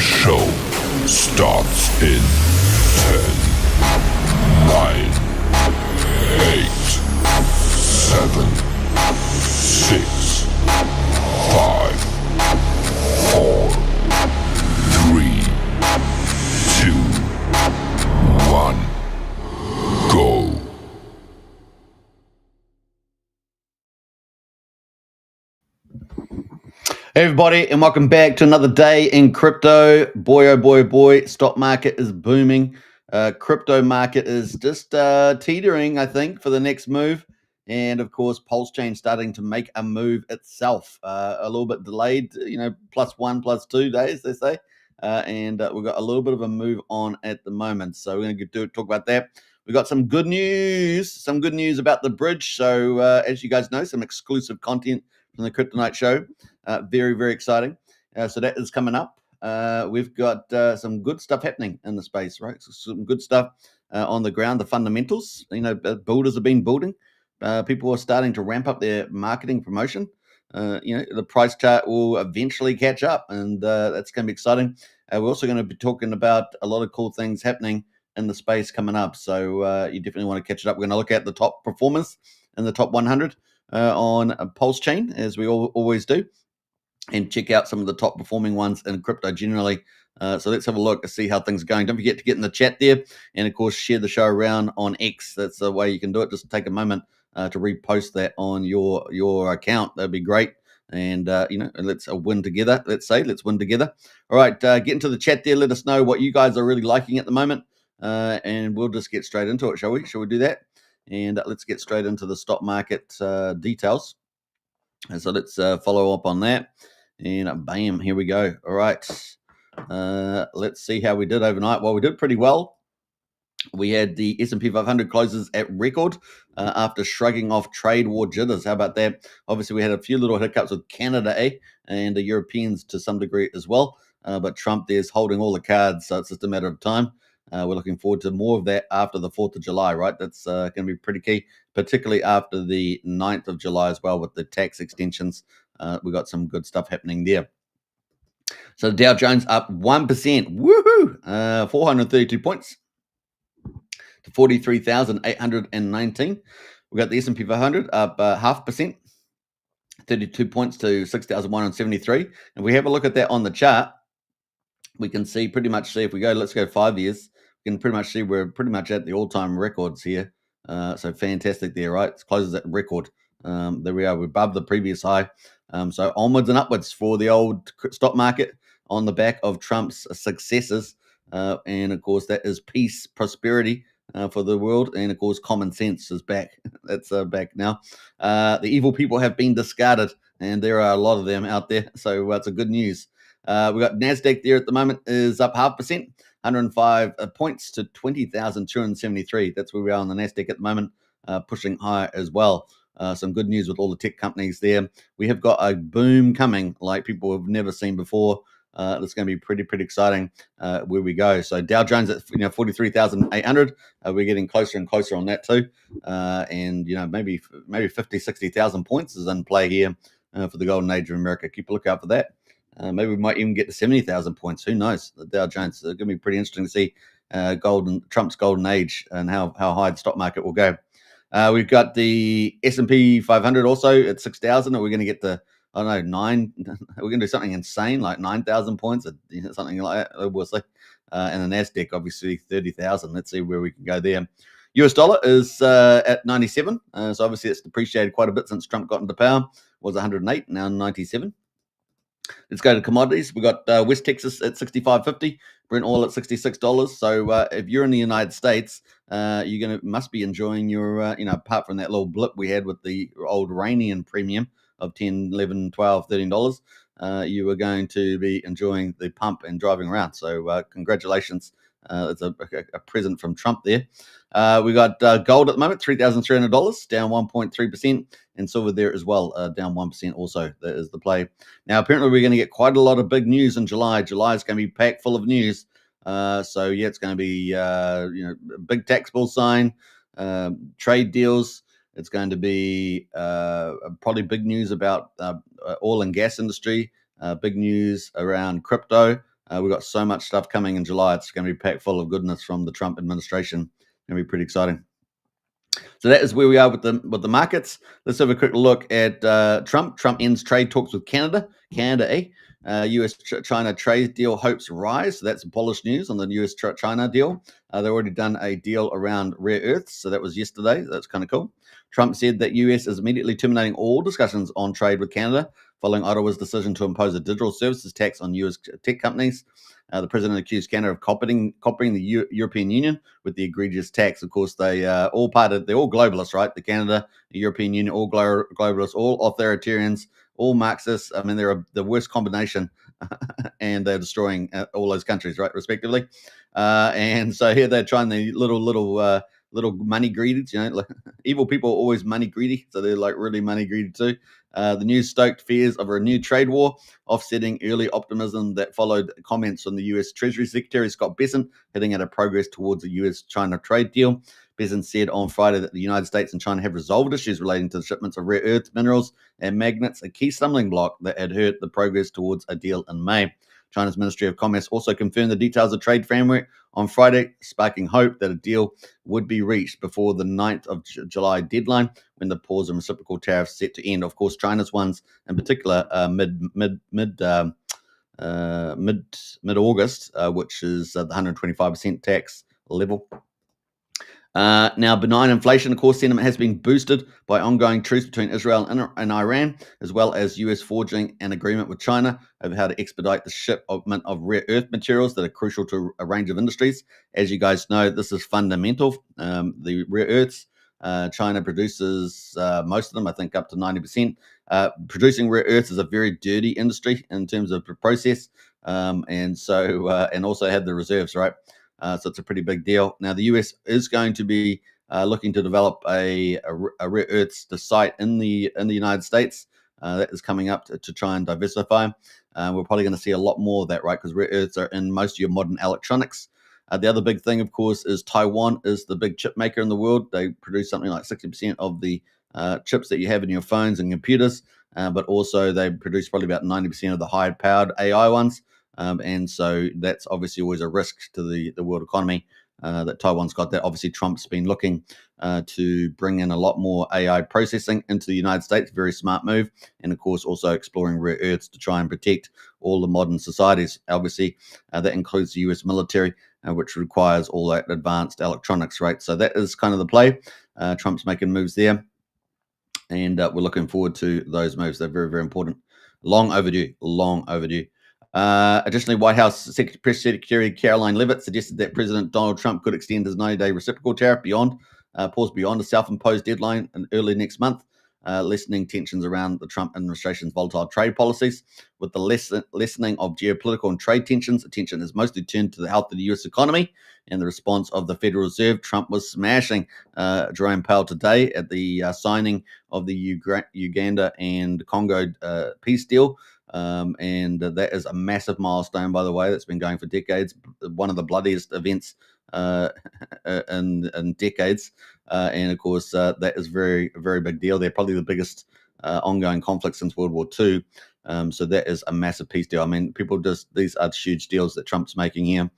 show starts in 10, 9, 8, 7, 6, 5, 4, 3, 2, 1, go. Hey everybody, and welcome back to another day in crypto. Boy, oh boy, oh boy, stock market is booming. Crypto market is just teetering, I think, for the next move. And of course, PulseChain starting to make a move itself. A little bit delayed, +1, +2 days, they say. And we've got a little bit of a move on at the moment. So we're going to talk about that. We got some good news about the bridge. So as you guys know, some exclusive content from the Crypto Night Show. Very, very exciting. So that is coming up. We've got some good stuff happening in the space, right? So some good stuff on the ground, the fundamentals. Builders have been building. People are starting to ramp up their marketing promotion. The price chart will eventually catch up, and that's going to be exciting. We're also going to be talking about a lot of cool things happening in the space coming up. So you definitely want to catch it up. We're going to look at the top performers in the top 100 on PulseChain, as we always do, and check out some of the top performing ones in crypto generally. So let's have a look to see how things are going. Don't forget to get in the chat there, and of course share the show around on X. That's the way you can do it. Just take a moment to repost that on your account. That'd be great. And let's win together. Let's win together. All right, get into the chat there. Let us know what you guys are really liking at the moment, and we'll just get straight into it. Shall we do that? And let's get straight into the stock market details. And so let's follow up on that. And bam, here we go. All right. Let's see how we did overnight. Well, we did pretty well. We had the S&P 500 closes at record after shrugging off trade war jitters. How about that? Obviously, we had a few little hiccups with Canada, and the Europeans to some degree as well. But Trump there's holding all the cards, so it's just a matter of time. We're looking forward to more of that after the 4th of July, right? That's going to be pretty key, particularly after the 9th of July as well with the tax extensions. We got some good stuff happening there. So the Dow Jones up 1%. Woohoo! 432 points to 43,819. We got the S&P 500 up 0.5%, 32 points to 6,173. And we have a look at that on the chart, we can see if we go, let's go 5 years, we can pretty much see we're pretty much at the all-time records here. So fantastic there, right? It closes at record. There we are. We're above the previous high. So onwards and upwards for the old stock market on the back of Trump's successes. And of course, that is peace, prosperity for the world. And of course, common sense is back. That's back now. The evil people have been discarded, and there are a lot of them out there. So that's a good news. We got NASDAQ there at the moment is up 0.5%, 105 points to 20,273. That's where we are on the NASDAQ at the moment, pushing higher as well. Some good news with all the tech companies there. We have got a boom coming like people have never seen before. It's going to be pretty exciting where we go. So Dow Jones at 43,800. We're getting closer and closer on that too. And maybe 50, 60,000 points is in play here for the golden age of America. Keep a lookout for that. Maybe we might even get to 70,000 points. Who knows? The Dow Jones. It's going to be pretty interesting to see Trump's golden age and how high the stock market will go. We've got the S&P 500 also at 6,000. Are we going to get to, I don't know, 9? We're going to do something insane like 9,000 points, or something like that. We'll see. And the NASDAQ, obviously, 30,000. Let's see where we can go there. US dollar is at 97. So obviously, it's depreciated quite a bit since Trump got into power. It was 108, now 97. Let's go to commodities. We got West Texas at $65.50, Brent oil at $66. So if you're in the United States, you must be enjoying your, apart from that little blip we had with the old Iranian premium of $10, $11, $12, $13, you are going to be enjoying the pump and driving around. So congratulations. It's a present from Trump there. We got gold at the moment, $3,300, down 1.3%, and silver there as well, down 1% also. That is the play. Now, apparently we're going to get quite a lot of big news in July. July is going to be packed full of news. So, yeah, it's going to be, big tax bill sign, trade deals. It's going to be probably big news about oil and gas industry, big news around crypto. We've got so much stuff coming in July. It's going to be packed full of goodness from the Trump administration. It's going to be pretty exciting. So that is where we are with the markets. Let's have a quick look at Trump. Trump ends trade talks with Canada. US-China trade deal hopes rise. So that's bullish news on the US-China deal. They've already done a deal around rare earths. So that was yesterday. That's kind of cool. Trump said that US is immediately terminating all discussions on trade with Canada following Ottawa's decision to impose a digital services tax on US tech companies. The president accused Canada of copying the European Union with the egregious tax. Of course, they're all globalists, right? The Canada, the European Union, all globalists, all authoritarians, all Marxists. I mean, they're the worst combination, and they're destroying all those countries, right, respectively. And so here they're trying the little money greedies. Like, evil people are always money greedy, so they're like really money greedy too. The news stoked fears of a renewed trade war, offsetting early optimism that followed comments from the U.S. Treasury Secretary Scott Bessent hinting at a progress towards a U.S.-China trade deal. Bessent said on Friday that the United States and China have resolved issues relating to the shipments of rare earth minerals and magnets, a key stumbling block that had hurt the progress towards a deal in May. China's Ministry of Commerce also confirmed the details of trade framework on Friday, sparking hope that a deal would be reached before the 9th of July deadline, when the pause and reciprocal tariffs set to end. Of course, China's ones in particular mid-August, which is the 125% tax level. Now, benign inflation, of course, sentiment has been boosted by ongoing truce between Israel and Iran, as well as US forging an agreement with China over how to expedite the shipment of rare earth materials that are crucial to a range of industries. As you guys know, this is fundamental. The rare earths, China produces most of them, I think up to 90%. Producing rare earths is a very dirty industry in terms of the process, and also have the reserves, right? So it's a pretty big deal. Now, the US is going to be looking to develop a rare earths site in the United States. That is coming up to try and diversify. We're probably going to see a lot more of that, right? Because rare earths are in most of your modern electronics. The other big thing, of course, is Taiwan is the big chip maker in the world. They produce something like 60% of the chips that you have in your phones and computers, but also they produce probably about 90% of the high-powered AI ones. And so that's obviously always a risk to the world economy that Taiwan's got that. Obviously, Trump's been looking to bring in a lot more AI processing into the United States. Very smart move. And, of course, also exploring rare earths to try and protect all the modern societies. Obviously, that includes the U.S. military, which requires all that advanced electronics, right? So that is kind of the play. Trump's making moves there. And we're looking forward to those moves. They're very, very important. Long overdue. Additionally, White House Press Secretary Caroline Leavitt suggested that President Donald Trump could extend his 90-day reciprocal tariff pause beyond a self-imposed deadline in early next month, lessening tensions around the Trump administration's volatile trade policies. With the lessening of geopolitical and trade tensions, attention is mostly turned to the health of the U.S. economy and the response of the Federal Reserve. Trump was smashing Jerome Powell today at the signing of the Uganda and Congo peace deal. And that is a massive milestone, by the way, that's been going for decades. One of the bloodiest events in decades. And of course, that is very, very big deal. They're probably the biggest ongoing conflict since World War II. So that is a massive peace deal. I mean, these are huge deals that Trump's making here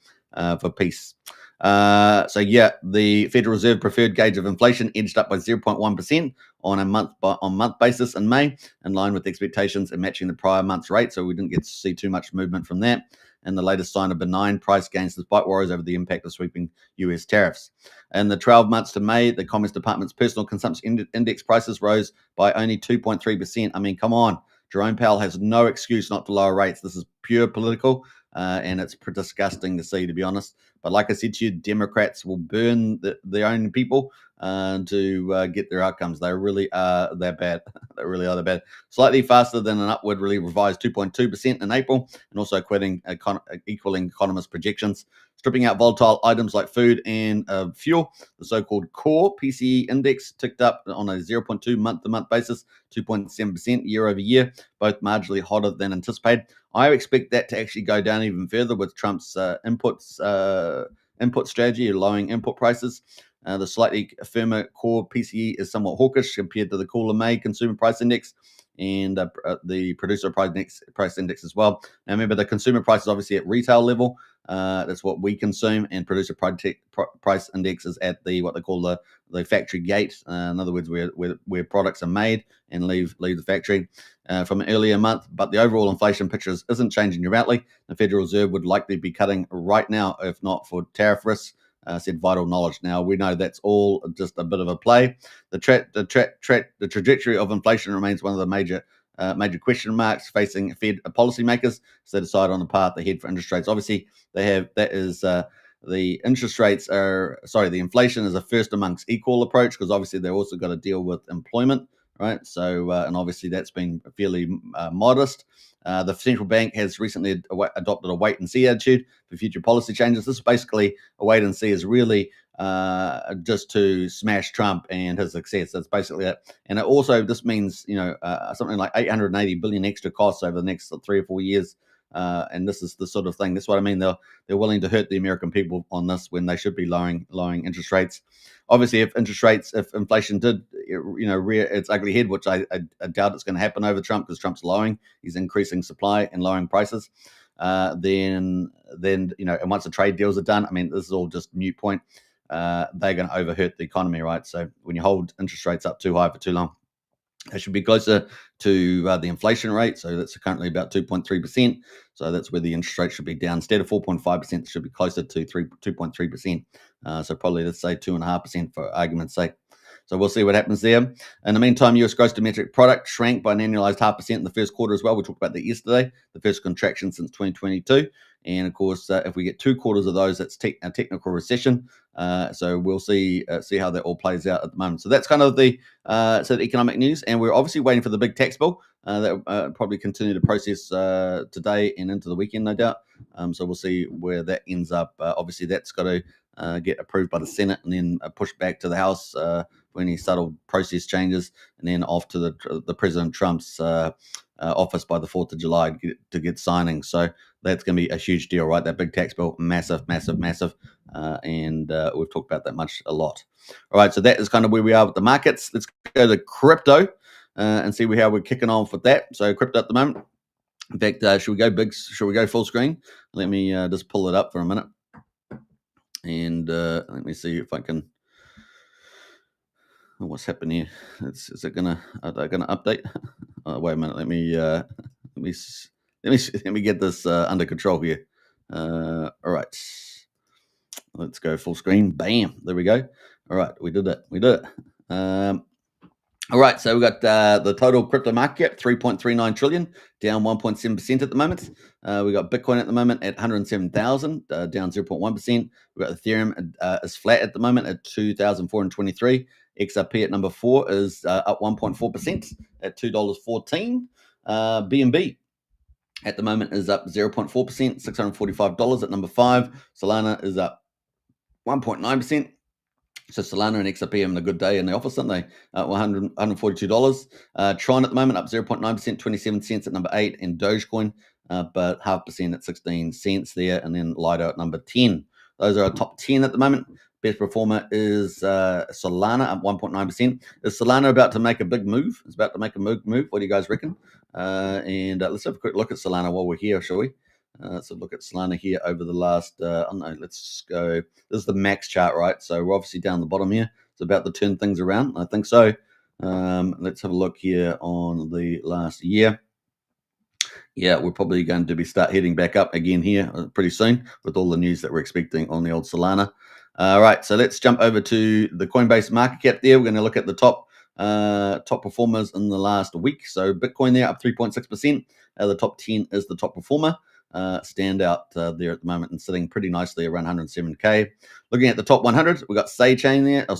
for peace. The Federal Reserve preferred gauge of inflation edged up by 0.1% on a month basis in May, in line with expectations and matching the prior month's rate. So we didn't get to see too much movement from that. And the latest sign of benign price gains despite worries over the impact of sweeping US tariffs. In the 12 months to May, the Commerce Department's personal consumption index prices rose by only 2.3%. I mean, come on. Jerome Powell has no excuse not to lower rates. This is pure political, and it's disgusting to see, to be honest. But like I said to you, Democrats will burn their own people to get their outcomes. They really are that bad. They really are that bad. Slightly faster than an upwardly revised 2.2% in April, and also equaling economist projections. Stripping out volatile items like food and fuel, the so-called core PCE index ticked up on a 0.2 month-to-month basis, 2.7% year over year, both marginally hotter than anticipated. I expect that to actually go down even further with Trump's input strategy, lowering input prices. The slightly firmer core PCE is somewhat hawkish compared to the cooler May consumer price index, and the producer price index as well. Now remember, the consumer price is obviously at retail level. That's what we consume, and producer price index is at the what they call the factory gate. In other words, where products are made and leave the factory from an earlier month. But the overall inflation picture isn't changing dramatically. The Federal Reserve would likely be cutting right now if not for tariff risks. Said Vital Knowledge. Now we know that's all just a bit of a play. The trajectory of inflation remains one of the major question marks facing Fed policymakers as they decide on the path ahead for interest rates. Obviously, the interest rates the inflation is a first amongst equal approach, because obviously they've also got to deal with employment, right? So, and obviously that's been fairly modest. The central bank has recently adopted a wait and see attitude for future policy changes. This is basically a wait and see, is really just to smash Trump and his success. That's basically it. And this means something like 880 billion extra costs over the next 3 or 4 years. And this is the sort of thing. That's what I mean. They're willing to hurt the American people on this when they should be lowering interest rates. Obviously, if inflation did, rear its ugly head, which I doubt it's going to happen over Trump, because Trump's he's increasing supply and lowering prices. Then and once the trade deals are done, I mean, this is all just moot point. They're going to overhurt the economy, right? So when you hold interest rates up too high for too long, they should be closer to the inflation rate. So that's currently about 2.3%. So that's where the interest rate should be down. Instead of 4.5%, it should be closer to 2.3%. So probably, let's say 2.5% for argument's sake. So we'll see what happens there. In the meantime, US gross domestic product shrank by an annualized 0.5% in the first quarter as well. We talked about that yesterday, the first contraction since 2022. And of course, if we get 2 quarters of those, that's a technical recession. So we'll see how that all plays out at the moment. So that's kind of the economic news. And we're obviously waiting for the big tax bill that will probably continue to process today and into the weekend, no doubt. So we'll see where that ends up. Obviously, that's got to get approved by the Senate and then pushed back to the House for any subtle process changes, and then off to the President Trump's office by the 4th of July to get signing. So that's going to be a huge deal, right? That big tax bill, massive. And we've talked about that a lot. All right, so that is kind of where we are with the markets. Let's go to crypto and see how we're kicking on with that. So crypto at the moment. In fact, should we go big? Should we go full screen? Let me just pull it up for a minute. And let me see if I can. Oh, what's happening here? Are they gonna update? Wait a minute. Let me get this under control here. All right. Let's go full screen. Bam. There we go. All right. We did it. All right. So we got the total crypto market cap, 3.39 trillion, down 1.7% at the moment. We got Bitcoin at the moment at 107,000, down 0.1%. We got Ethereum is flat at the moment at 2,423. XRP at number 4 is up 1.4% at $2.14. BNB at the moment is up 0.4%, $645 at number 5. Solana is up 1.9%. So Solana and XRP having a good day in the office, aren't they? $142. Tron at the moment up 0.9%, 27 cents at number 8, and Dogecoin but 0.5% at 16 cents there, and then Lido at number 10. Those are our top 10 at the moment. Best performer is Solana up 1.9%. Is Solana about to make a big move? It's about to make a move. What do you guys reckon? And let's have a quick look at Solana while we're here, shall we? So look at Solana here over the last, let's go. This is the max chart, right? So we're obviously down the bottom here. It's about to turn things around. I think so. Let's have a look here on the last year. Yeah, we're probably going to start heading back up again here pretty soon with all the news that we're expecting on the old Solana. All right, so let's jump over to the Coinbase market cap there. We're going to look at the top performers in the last week. So Bitcoin there up 3.6%. The top 10 is the top performer. Stand out there at the moment and sitting pretty nicely around 107K. Looking at the top 100, we've got PulseChain there, I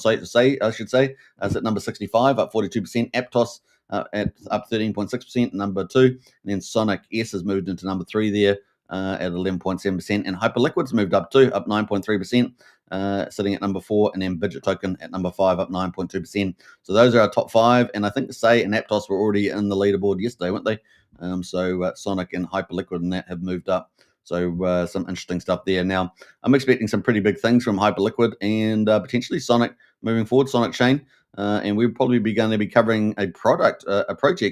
should say. It's at number 65, up 42%. Aptos up 13.6%, number 2. And then Sonic S has moved into number 3 there at 11.7%. And Hyperliquid's moved up too, up 9.3%, sitting at number 4. And then Budget Token at number 5, up 9.2%. So those are our top 5. And I think Say and Aptos were already in the leaderboard yesterday, weren't they? So Sonic and Hyperliquid and that have moved up. So some interesting stuff there. Now, I'm expecting some pretty big things from Hyperliquid and potentially Sonic moving forward, Sonic Chain. And we'll probably be going to be covering a project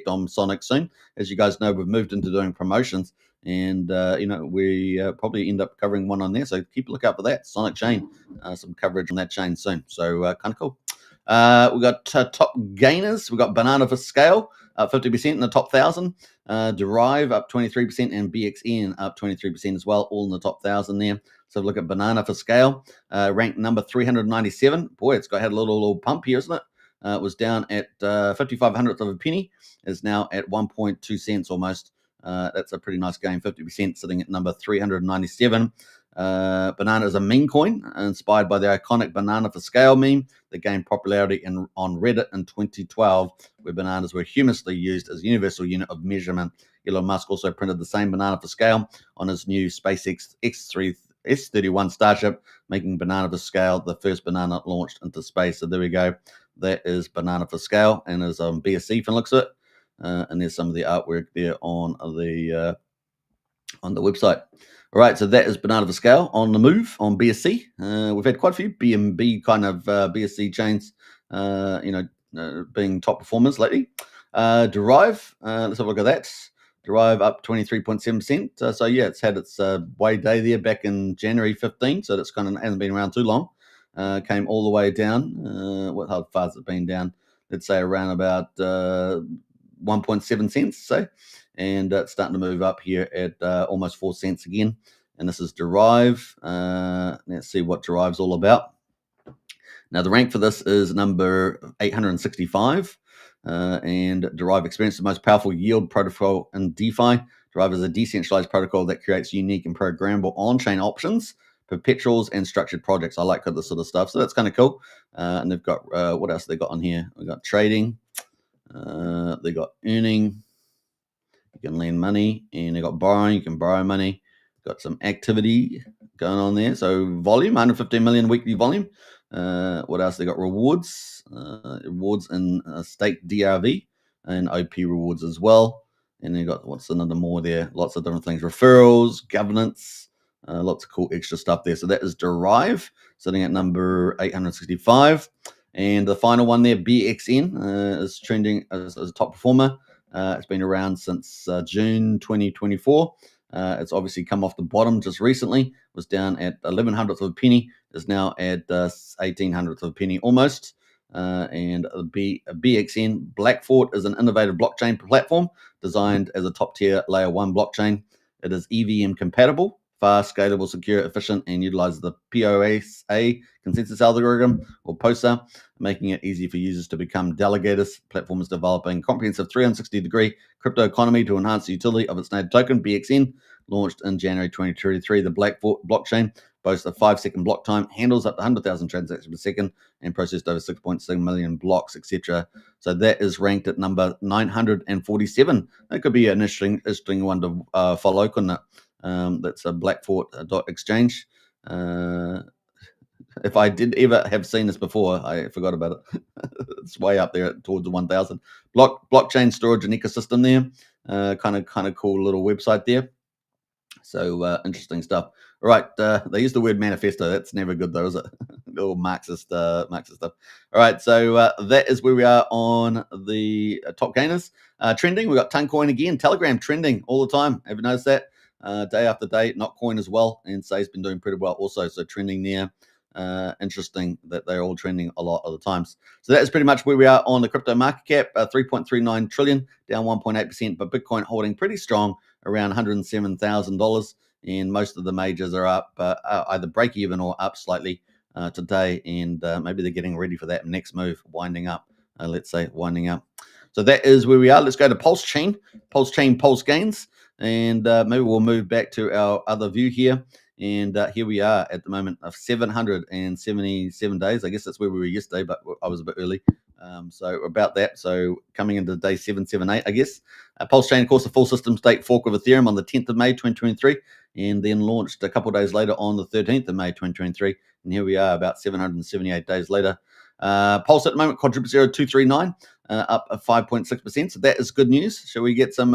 on Sonic soon. As you guys know, we've moved into doing promotions, and we probably end up covering one on there. So keep a look out for that Sonic chain, some coverage on that chain soon. So kind of cool. We've got top gainers. We've got Banana for Scale up 50% in the top 1,000. Derive up 23% and BXN up 23% as well, all in the top 1,000 there. So look at Banana for Scale, ranked number 397. Boy, it's had a little pump here, isn't it? It was down at 55 hundredths of a penny. Is now at 1.2 cents almost. That's a pretty nice gain, 50%, sitting at number 397. Banana is a meme coin inspired by the iconic Banana for Scale meme that gained popularity on Reddit in 2012, where bananas were humorously used as a universal unit of measurement. Elon Musk also printed the same Banana for Scale on his new SpaceX S31 Starship, making Banana for Scale the first banana launched into space. So there we go. That is Banana for Scale, and is on BSC from looks at it. And there's some of the artwork there on the website. All right, so that is Banana for Scale on the move on BSC. We've had quite a few BNB kind of BSC chains, being top performers lately. Derive, let's have a look at that. Derive up 23.7%. So yeah, it's had its way day there back in January 15. So that's kind of hasn't been around too long. Came all the way down. How far has it been down? Let's say around about 1.7 cents, say. And it's starting to move up here at almost 4 cents again. And this is Derive. Let's see what Derive's all about. Now, the rank for this is number 865. And Derive experiences the most powerful yield protocol in DeFi. Derive is a decentralized protocol that creates unique and programmable on-chain options, perpetuals, and structured projects. I like this sort of stuff. So that's kind of cool. And they've got, what else they got on here? We've got trading. They got earning. You can lend money, and they got borrowing. You can borrow money. Got some activity going on there. So volume, 115 million weekly volume. What else? They got rewards, rewards in state DRV and OP rewards as well. And they got what's another more there? Lots of different things: referrals, governance, lots of cool extra stuff there. So that is Derive, sitting at number 865. And the final one there, BXN, is trending as a top performer. It's been around since June 2024. It's obviously come off the bottom just recently. Was down at 11 hundredths of a penny. Is now at 18 hundredths of a penny almost. And BXN Blackfort is an innovative blockchain platform designed as a top-tier layer 1 blockchain. It is EVM compatible, fast, scalable, secure, efficient, and utilizes the POSA consensus algorithm, or POSA, making it easy for users to become delegators. Platform is developing comprehensive 360-degree crypto economy to enhance the utility of its native token, BXN. Launched in January 2023, the Blackfort blockchain boasts a 5-second block time, handles up to 100,000 transactions per second, and processed over 6.7 million blocks, etc. So that is ranked at number 947. That could be an interesting one to follow, couldn't it? That's a Blackfort.exchange. If I did ever have seen this before, I forgot about it. It's way up there towards the 1,000. Blockchain storage and ecosystem there. Kind of cool little website there. So interesting stuff. All right, they use the word manifesto. That's never good, though, is it? Little Marxist stuff. All right, so that is where we are on the top gainers. Trending, we got Toncoin again. Telegram trending all the time. Have you noticed that? Day after day, Notcoin as well, and Say's been doing pretty well also. So trending there. Interesting that they're all trending a lot of the times. So that is pretty much where we are on the crypto market cap. 3.39 trillion, down 1.8%, but Bitcoin holding pretty strong around $107,000, and most of the majors are up, either break even or up slightly today, and maybe they're getting ready for that next move, winding up. So that is where we are. Let's go to PulseChain, Pulse gains, and maybe we'll move back to our other view here. And here we are at the moment of 777 days. I guess that's where we were yesterday, but I was a bit early. So about that. So coming into day 778, I guess. PulseChain, of course, a full system state fork of Ethereum on the 10th of May, 2023, and then launched a couple of days later on the 13th of May, 2023. And here we are about 778 days later. Pulse at the moment, contributes 0.239, up 5.6%. So that is good news. Shall we get some,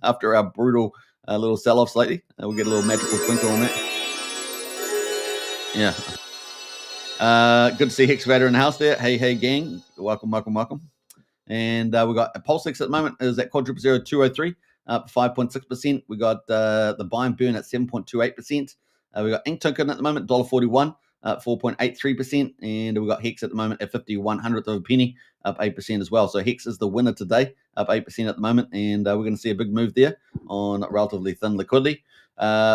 after our brutal little sell-offs lately, we'll get a little magical twinkle on that. Yeah. Good to see Hexavator in the house there. Hey, gang. Welcome. And we've got PulseX at the moment is at quadruple 0203, up 5.6%. We got the buy and burn at 7.28%. We got Ink Token at the moment, $1.41, up 4.83%. And we got Hex at the moment at 51/100th of a penny, up 8% as well. So Hex is the winner today, up 8% at the moment. And we're going to see a big move there on relatively thin liquidity.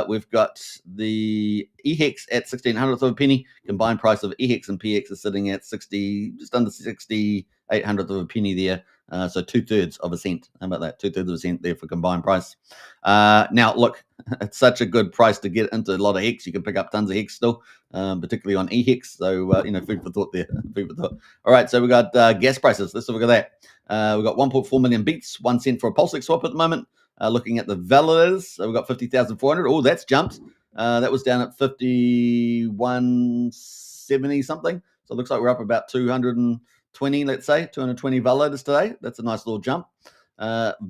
We've got the EHEX at 16/100th of a penny. Combined price of EHEX and PX is sitting at 60, just under 68/100th of a penny there. So 2/3 of a cent. How about that? 2/3 of a cent there for combined price. Now, look, it's such a good price to get into a lot of HEX. You can pick up tons of HEX still, particularly on EHEX. So, food for thought there. Food for thought. All right, so we got gas prices. Let's have a look at that. We've got 1.4 million beats, 1 cent for a PulseX swap at the moment. Looking at the validators, so we've got 50,400. Oh, that's jumped. That was down at 5170 something. So it looks like we're up about 220, let's say, 220 validators today. That's a nice little jump.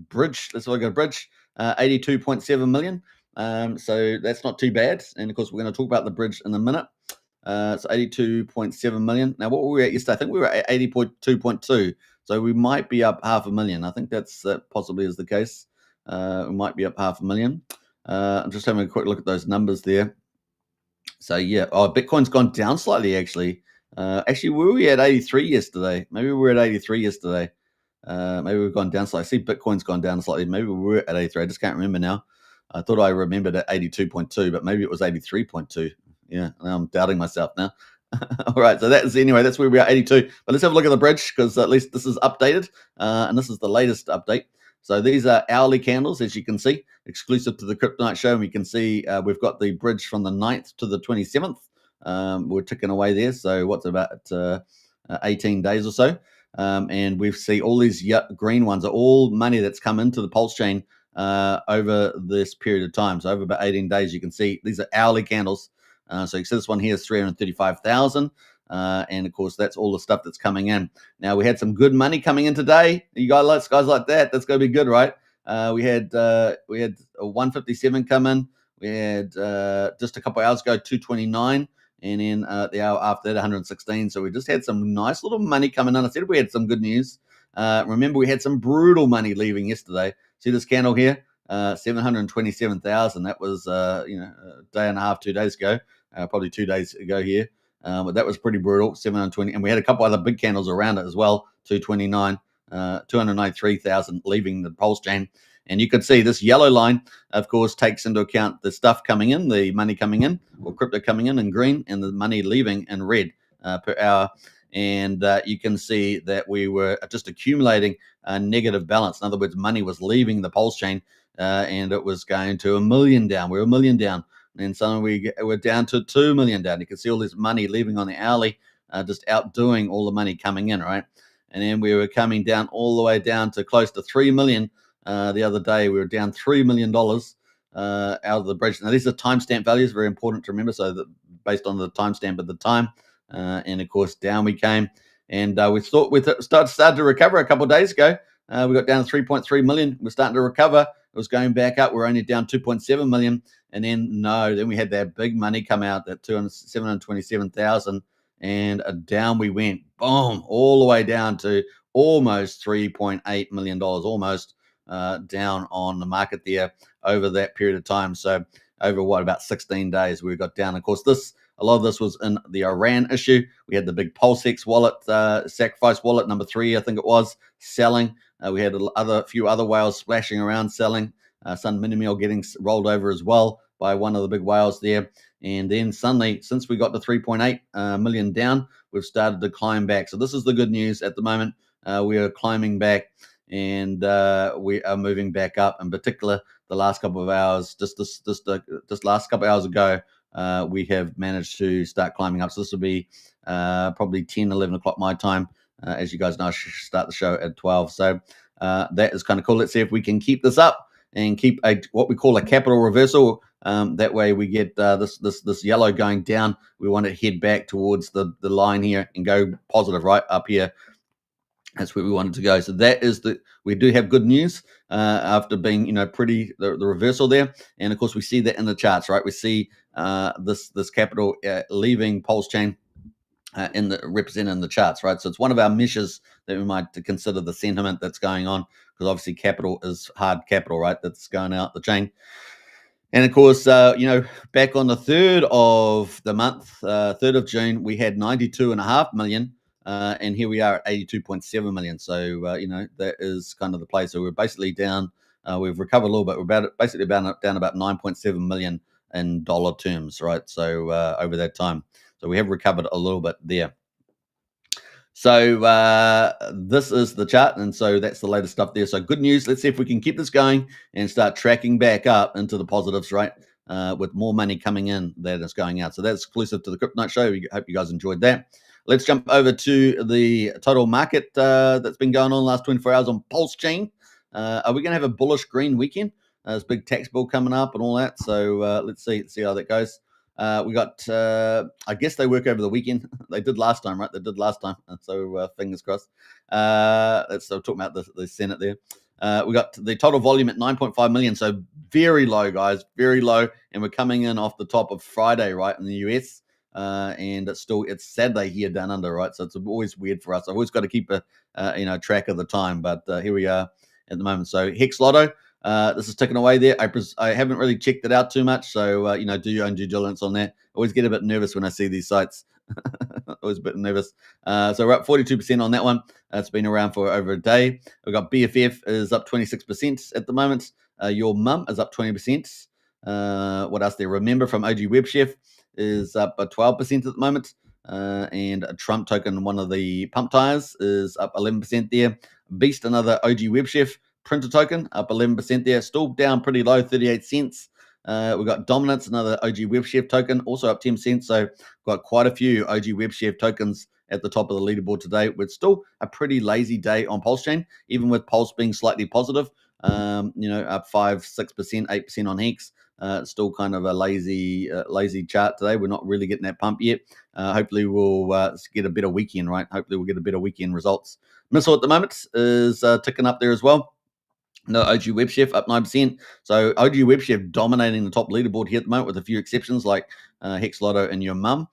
Bridge, let's look at a bridge, 82.7 million. So that's not too bad. And of course, we're going to talk about the bridge in a minute. So 82.7 million. Now, what were we at yesterday? I think we were at 80.2.2. So we might be up 500,000. I think that possibly is the case. We might be up 500,000. I'm just having a quick look at those numbers there. So yeah, Bitcoin's gone down slightly actually. Actually, were we at 83 yesterday? Maybe we were at 83 yesterday. Maybe we've gone down slightly. I see Bitcoin's gone down slightly. Maybe we were at 83. I just can't remember now. I thought I remembered at 82.2, but maybe it was 83.2. Yeah, now I'm doubting myself now. All right, so that's where we are, 82. But let's have a look at the bridge because at least this is updated, and this is the latest update. So these are hourly candles, as you can see, exclusive to the Kryptonite show. And we can see we've got the bridge from the 9th to the 27th. We're ticking away there. So what's about 18 days or so. And we see all these green ones are all money that's come into the PulseChain over this period of time. So over about 18 days, you can see these are hourly candles. So you see this one here is 335,000. And of course, that's all the stuff that's coming in. Now, we had some good money coming in today. You guys like that. That's going to be good, right? We had a 157 come in. We had just a couple of hours ago, 229. And then the hour after that, 116. So we just had some nice little money coming in. I said we had some good news. Remember, we had some brutal money leaving yesterday. See this candle here? 727,000. That was, a day and a half, 2 days ago. Probably 2 days ago here. But that was pretty brutal, 720. And we had a couple other big candles around it as well, 229, 293,000 leaving the PulseChain. And you could see this yellow line, of course, takes into account the stuff coming in, the money coming in, or crypto coming in green, and the money leaving in red per hour. And you can see that we were just accumulating a negative balance. In other words, money was leaving the PulseChain, and it was going to 1 million down. We were 1 million down. And suddenly we're down to 2 million down. You can see all this money leaving on the hourly, just outdoing all the money coming in, right? And then we were coming down all the way down to close to 3 million. The other day, we were down $3 million out of the bridge. Now, these are timestamp values, very important to remember. So that based on the timestamp at the time, and of course, down we came. And we thought we started to recover a couple of days ago. We got down to 3.3 million. We're starting to recover. It was going back up. We're only down 2.7 million. And then we had that big money come out, that 727,000, and down we went, boom, all the way down to almost $3.8 million, almost down on the market there over that period of time. So over about 16 days, we got down. Of course, a lot of this was in the Iran issue. We had the big PulseX wallet, sacrifice wallet number 3, I think it was, selling. We had a few other whales splashing around selling. Sun Minimal getting rolled over as well by one of the big whales there. And then suddenly, since we got to 3.8 million down, we've started to climb back. So this is the good news at the moment. We are climbing back, and we are moving back up. In particular, the last couple of hours, just last couple of hours ago, we have managed to start climbing up. So this will be probably 10, 11 o'clock my time. As you guys know, I start the show at 12. So that is kind of cool. Let's see if we can keep this up and keep what we call a capital reversal. That way we get this yellow going down. We want to head back towards the line here and go positive right up here. That's where we wanted to go. So that is we do have good news after being, pretty the reversal there. And of course we see that in the charts, right? We see this capital leaving PulseChain represented in the charts, right? So it's one of our measures that we might consider the sentiment that's going on, because obviously capital is hard capital, right? That's going out the chain. And of course, back on the 3rd of the month, 3rd of June, we had 92.5 million. And here we are at 82.7 million. So, that is kind of the place. So we're basically down. We've recovered a little bit. We're basically down about 9.7 million in dollar terms, right? So over that time. So we have recovered a little bit there. So this is the chart, and so that's the latest stuff there. So good news. Let's see if we can keep this going and start tracking back up into the positives, right? With more money coming in than is going out. So that's exclusive to the Crypto Night Show. We hope you guys enjoyed that. Let's jump over to the total market that's been going on the last 24 hours on PulseChain. Are we going to have a bullish green weekend? There's a big tax bill coming up and all that. So let's see how that goes. We got, I guess they work over the weekend. They did last time, right? They did last time. So fingers crossed. Let's talk about the Senate there. We got the total volume at 9.5 million. So very low, guys, very low. And we're coming in off the top of Friday, right, in the US. And it's Saturday here down under, right? So it's always weird for us. I've always got to keep a track of the time. But here we are at the moment. So Hex Lotto. This is ticking away there. I haven't really checked it out too much, so do your own due diligence on that. Always get a bit nervous when I see these sites. Always a bit nervous. So we're up 42% on that one. It's been around for over a day. We've got BFF is up 26% at the moment. Your Mum is up 20%. What else there? Remember from OG Web Chef is up 12% at the moment. And a Trump token, one of the pump tires, is up 11% there. Beast, another OG Web Chef printer token, up 11% there. Still down pretty low, 38 cents. We've got Dominance, another OG Web Chef token, also up 10 cents. So got quite a few OG Web Chef tokens at the top of the leaderboard today. It's still a pretty lazy day on PulseChain, even with Pulse being slightly positive. Up 5, 6%, 8% on Hex. It's still kind of a lazy chart today. We're not really getting that pump yet. Hopefully we'll get a better weekend, right? Hopefully we'll get a better weekend results. Missile at the moment is ticking up there as well. No, OG Web Chef up 9%. So OG Web Chef dominating the top leaderboard here at the moment, with a few exceptions like Hex Lotto and Your Mum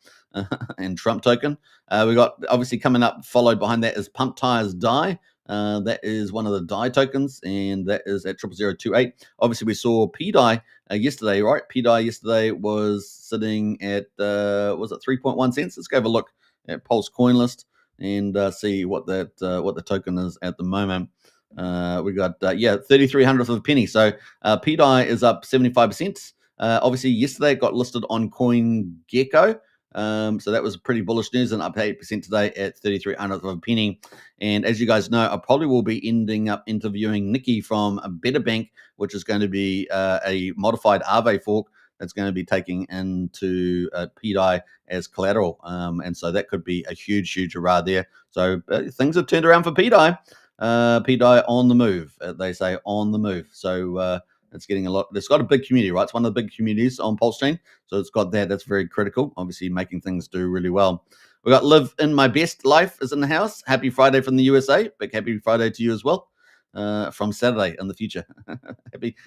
and Trump token. We got obviously coming up, followed behind that is Pump Tires Die. That is one of the DAI tokens, and that is at 00028. Obviously, we saw PDAI yesterday, right? PDAI yesterday was sitting at, was it 3.1 cents? Let's go have a look at Pulse Coin List and see what the token is at the moment. We got 3300th of a penny. So PDAI is up 75%. Obviously, yesterday it got listed on CoinGecko. So that was pretty bullish news, and up 8% today at 3300th of a penny. And as you guys know, I probably will be ending up interviewing Nikki from Better Bank, which is going to be a modified Aave fork that's going to be taking into PDAI as collateral. And so that could be a huge hurrah there. So things have turned around for PDAI. PDAI on the move, they say, on the move. So it's getting a lot. It's got a big community, right? It's one of the big communities on PulseChain. So it's got that. That's very critical, obviously making things do really well. We got Live in My Best Life is in the house. Happy Friday from the USA. Big happy Friday to you as well. From Saturday in the future.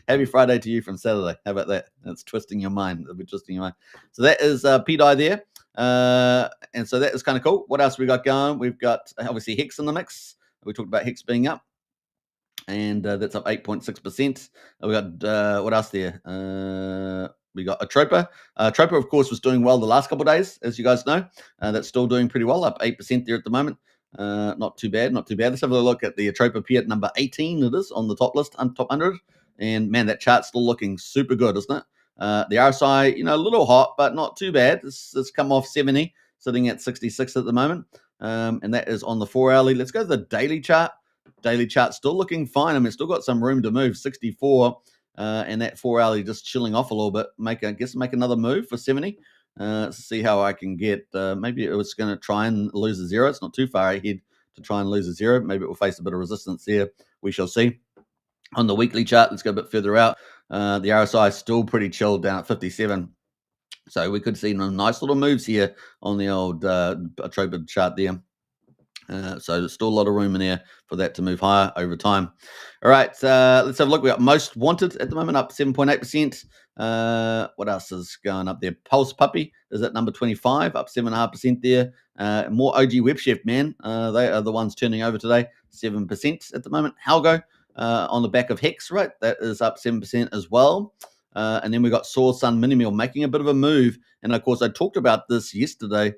happy Friday to you from Saturday. How about that? That's twisting your mind. It'll be twisting your mind. So that is PDAI there. And so that is kind of cool. What else we got going? We've got obviously Hex in the mix. We talked about Hex being up, and that's up 8.6%. We got what else there? We got Atropa. Atropa, of course, was doing well the last couple of days, as you guys know. That's still doing pretty well, up 8% there at the moment. Not too bad. Let's have a look at the Atropa P at number 18. It is on the top list, top 100. And man, that chart's still looking super good, isn't it? The RSI, a little hot, but not too bad. It's come off 70, sitting at 66 at the moment. And that is on the 4-hourly. Let's go to the daily chart. Daily chart still looking fine. I mean, it's still got some room to move, 64. And that 4-hourly just chilling off a little bit. Make another move for 70. See how I can get. Maybe it was going to try and lose a zero. It's not too far ahead to try and lose a zero. Maybe it will face a bit of resistance there. We shall see. On the weekly chart, let's go a bit further out. The RSI is still pretty chilled down at 57. So we could see some nice little moves here on the old Atropa chart there. So there's still a lot of room in there for that to move higher over time. All right, let's have a look. We got most wanted at the moment up 7.8%. What else is going up there? Pulse Puppy is at number 25, up 7.5% there. More OG Web Chef, man. They are the ones turning over today, 7% at the moment. ALGO on the back of Hex, right? That is up 7% as well. And then we got Soul Sun Mini Meal making a bit of a move. And of course, I talked about this yesterday.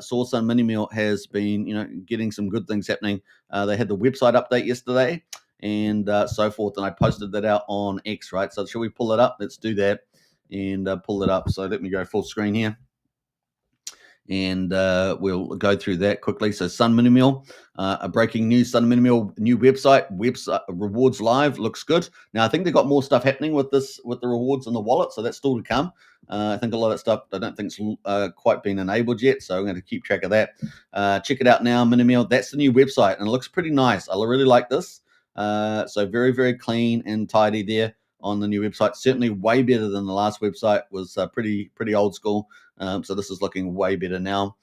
Soul Sun Mini Meal has been, getting some good things happening. They had the website update yesterday and so forth, and I posted that out on X, right? So should we pull it up? Let's do that and pull it up. So let me go full screen here. And we'll go through that quickly. So Sun Mini Meal, a breaking news, Sun Mini Meal new website rewards live, looks good. Now I think they've got more stuff happening with the rewards in the wallet, so that's still to come. I think a lot of stuff I don't think it's quite been enabled yet, so I'm going to keep track of that. Check it out now, Mini Meal. That's the new website, and it looks pretty nice. I really like this. So very, very clean and tidy there on the new website. Certainly way better than the last website. Was pretty old school. So this is looking way better now.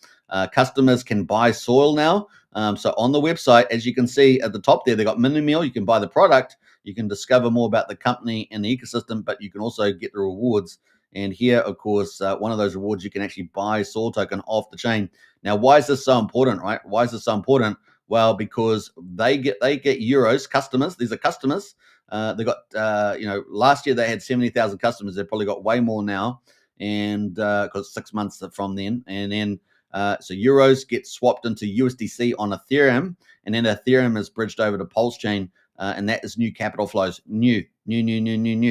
Customers can buy soil now. So on the website, as you can see at the top there, they got Mini Meal. You can buy the product. You can discover more about the company and the ecosystem, but you can also get the rewards. And here, of course, one of those rewards, you can actually buy soil token off the chain. Now, why is this so important, right? Why is this so important? Well, because they get euros, customers. These are customers. They got, last year they had 70,000 customers. They've probably got way more now. And because 6 months from then, and then so euros get swapped into USDC on Ethereum, and then Ethereum is bridged over to PulseChain, and that is new capital flows, new,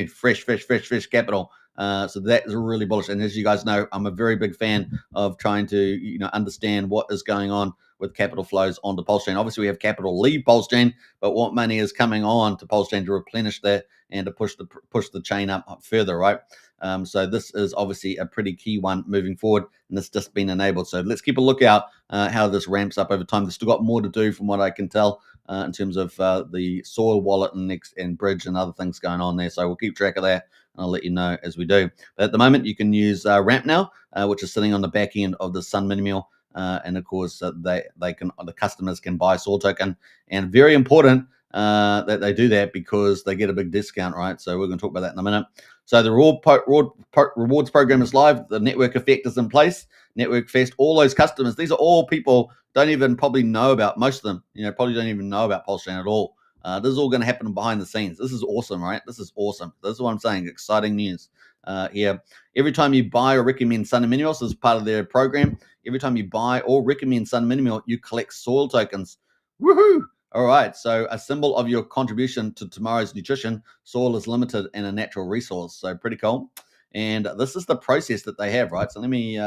fresh capital. So that is really bullish. And as you guys know, I'm a very big fan of trying to understand what is going on with capital flows onto PulseChain. Obviously, we have capital leave PulseChain, but what money is coming on to PulseChain to replenish that and to push the chain up further, right? So this is obviously a pretty key one moving forward, and it's just been enabled. So let's keep a lookout how this ramps up over time. There's still got more to do from what I can tell in terms of the soil wallet and bridge and other things going on there. So we'll keep track of that, and I'll let you know as we do. But at the moment, you can use Ramp now, which is sitting on the back end of the Sun Mini Meal. And of course, the customers can buy soil token, and very important that they do that because they get a big discount, right? So we're going to talk about that in a minute. So the rewards program is live. The network effect is in place. Network Fest, all those customers, these are all people don't even probably know about, most of them, probably don't even know about PulseChain at all. This is all going to happen behind the scenes. This is awesome, right? This is awesome. This is what I'm saying. Exciting news here. Every time you buy or recommend Sun Mini Meal, this is part of their program. Every time you buy or recommend Sun Mini Meal, you collect soil tokens. Woohoo! All right, so a symbol of your contribution to tomorrow's nutrition. Soil is limited and a natural resource, so pretty cool. And this is the process that they have, right? So let me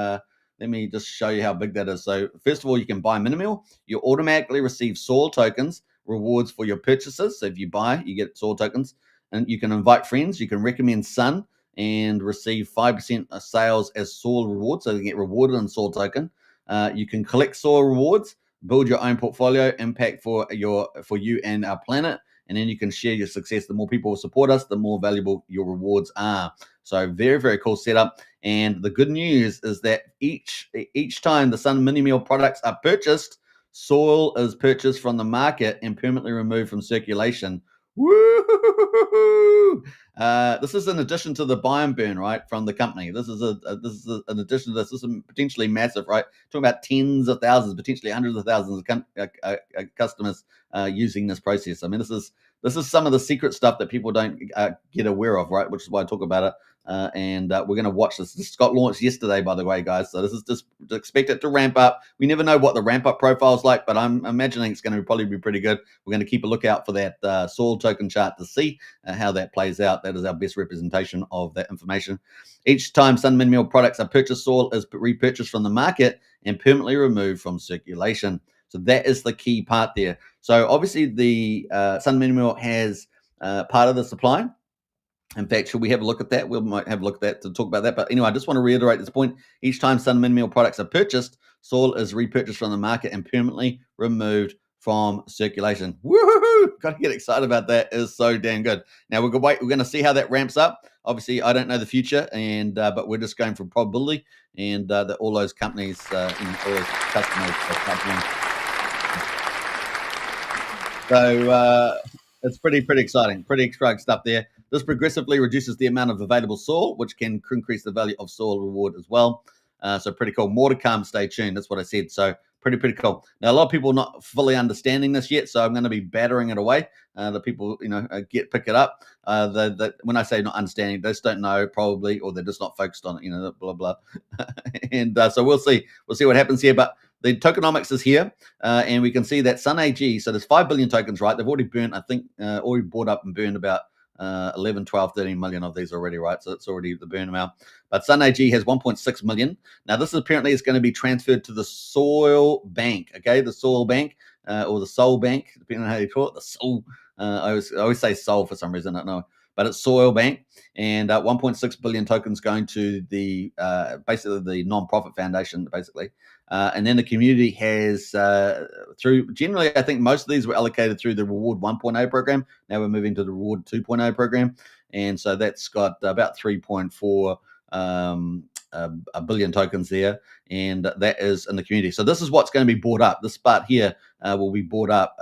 just show you how big that is. So first of all, you can buy Mini Meal. You automatically receive soil tokens, rewards for your purchases. So if you buy, you get soil tokens, and you can invite friends. You can recommend Sun and receive 5% of sales as soil rewards, so you get rewarded on soil token. You can collect soil rewards, build your own portfolio, impact for you and our planet, and then you can share your success. The more people support us, the more valuable your rewards are. So very, very cool setup. And the good news is that each time the Sun Mini Meal products are purchased, soil is purchased from the market and permanently removed from circulation. Woo! This is in addition to the buy and burn, right, from the company. This is an addition to this. This is potentially massive, right? Talking about tens of thousands, potentially hundreds of thousands of customers using this process. I mean, this is some of the secret stuff that people don't get aware of, right? Which is why I talk about it. And we're going to watch this. This got launched yesterday, by the way, guys. So this is just to expect it to ramp up. We never know what the ramp up profile is like, but I'm imagining it's going to probably be pretty good. We're going to keep a lookout for that soil token chart to see how that plays out. That is our best representation of that information. Each time Sun Mini Meal products are purchased, soil is repurchased from the market and permanently removed from circulation. So that is the key part there. So obviously the Sun Mini Meal has part of the supply. In fact, should we have a look at that? We might have a look at that to talk about that. But anyway, I just want to reiterate this point. Each time Sun Mini Meal products are purchased, soil is repurchased from the market and permanently removed from circulation. Woohoo! Got to get excited about that. It is so damn good. Now we're going to see how that ramps up. Obviously, I don't know the future, and but we're just going from probability, and that all those companies, all those customers are So it's pretty exciting, pretty exciting stuff there. This progressively reduces the amount of available soil, which can increase the value of soil reward as well. So pretty cool. More to come. Stay tuned. That's what I said. So pretty cool. Now a lot of people not fully understanding this yet, so I'm going to be battering it away. The people pick it up. When I say not understanding, they just don't know probably, or they're just not focused on it. Blah blah. And so we'll see what happens here, but. The tokenomics is here, and we can see that Sun AG, so there's 5 billion tokens, right? They've already burnt, I think, already bought up and burned about 11, 12, 13 million of these already, right? So it's already the burn amount. But Sun AG has 1.6 million. Now, this apparently is going to be transferred to the Soil Bank, okay? The Soil Bank, or the Soul Bank, depending on how you call it. The Soul. I always say Soul for some reason, I don't know. But it's Soil Bank, and 1.6 billion tokens going to the basically the non-profit foundation, basically. And then the community has through generally, I think most of these were allocated through the Reward 1.0 program. Now we're moving to the Reward 2.0 program, and so that's got about 3.4 a billion tokens there, and that is in the community. So this is what's going to be bought up. This part here will be bought up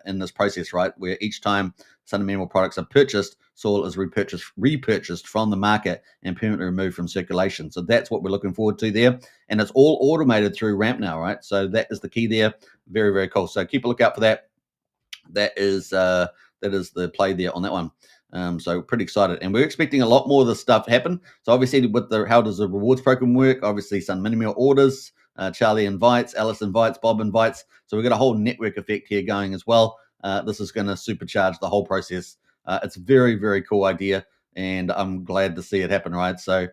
in this process, right? Where each time Sun mineral products are purchased, soil is repurchased from the market and permanently removed from circulation. So that's what we're looking forward to there. And it's all automated through Ramp now, right? So that is the key there. Very cool. So keep a lookout for that. That is the play there on that one. So pretty excited. And we're expecting a lot more of this stuff to happen. So obviously with how does the rewards program work? Obviously Sun Minimal orders, Charlie invites, Alice invites, Bob invites. So we've got a whole network effect here going as well. This is going to supercharge the whole process. It's a very cool idea, and I'm glad to see it happen, right? So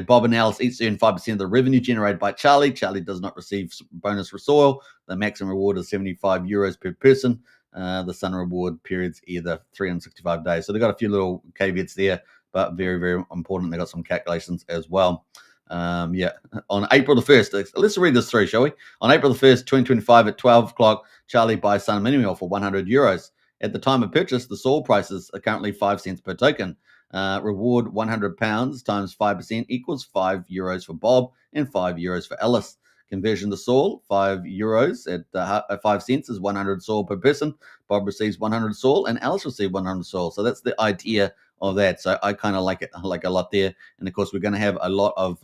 Bob and Alice each earn 5% of the revenue generated by Charlie. Charlie does not receive bonus for soil. The maximum reward is 75 euros per person. The Sun reward period's either 365 days. So they've got a few little caveats there, but very important. They got some calculations as well. On April the 1st, let's read this through, shall we? On April the 1st, 2025 at 12 o'clock, Charlie buys Sun Minimal for 100 euros. At the time of purchase, the soil prices are currently 5 cents per token. Reward £100 times 5% equals 5 euros for Bob and 5 euros for Alice. Conversion to soil, 5 euros at 5 cents is 100 soil per person. Bob receives 100 soil and Alice receives 100 soil. So that's the idea of that. So I kind of like it. I like a lot there. And of course, we're going to have a lot of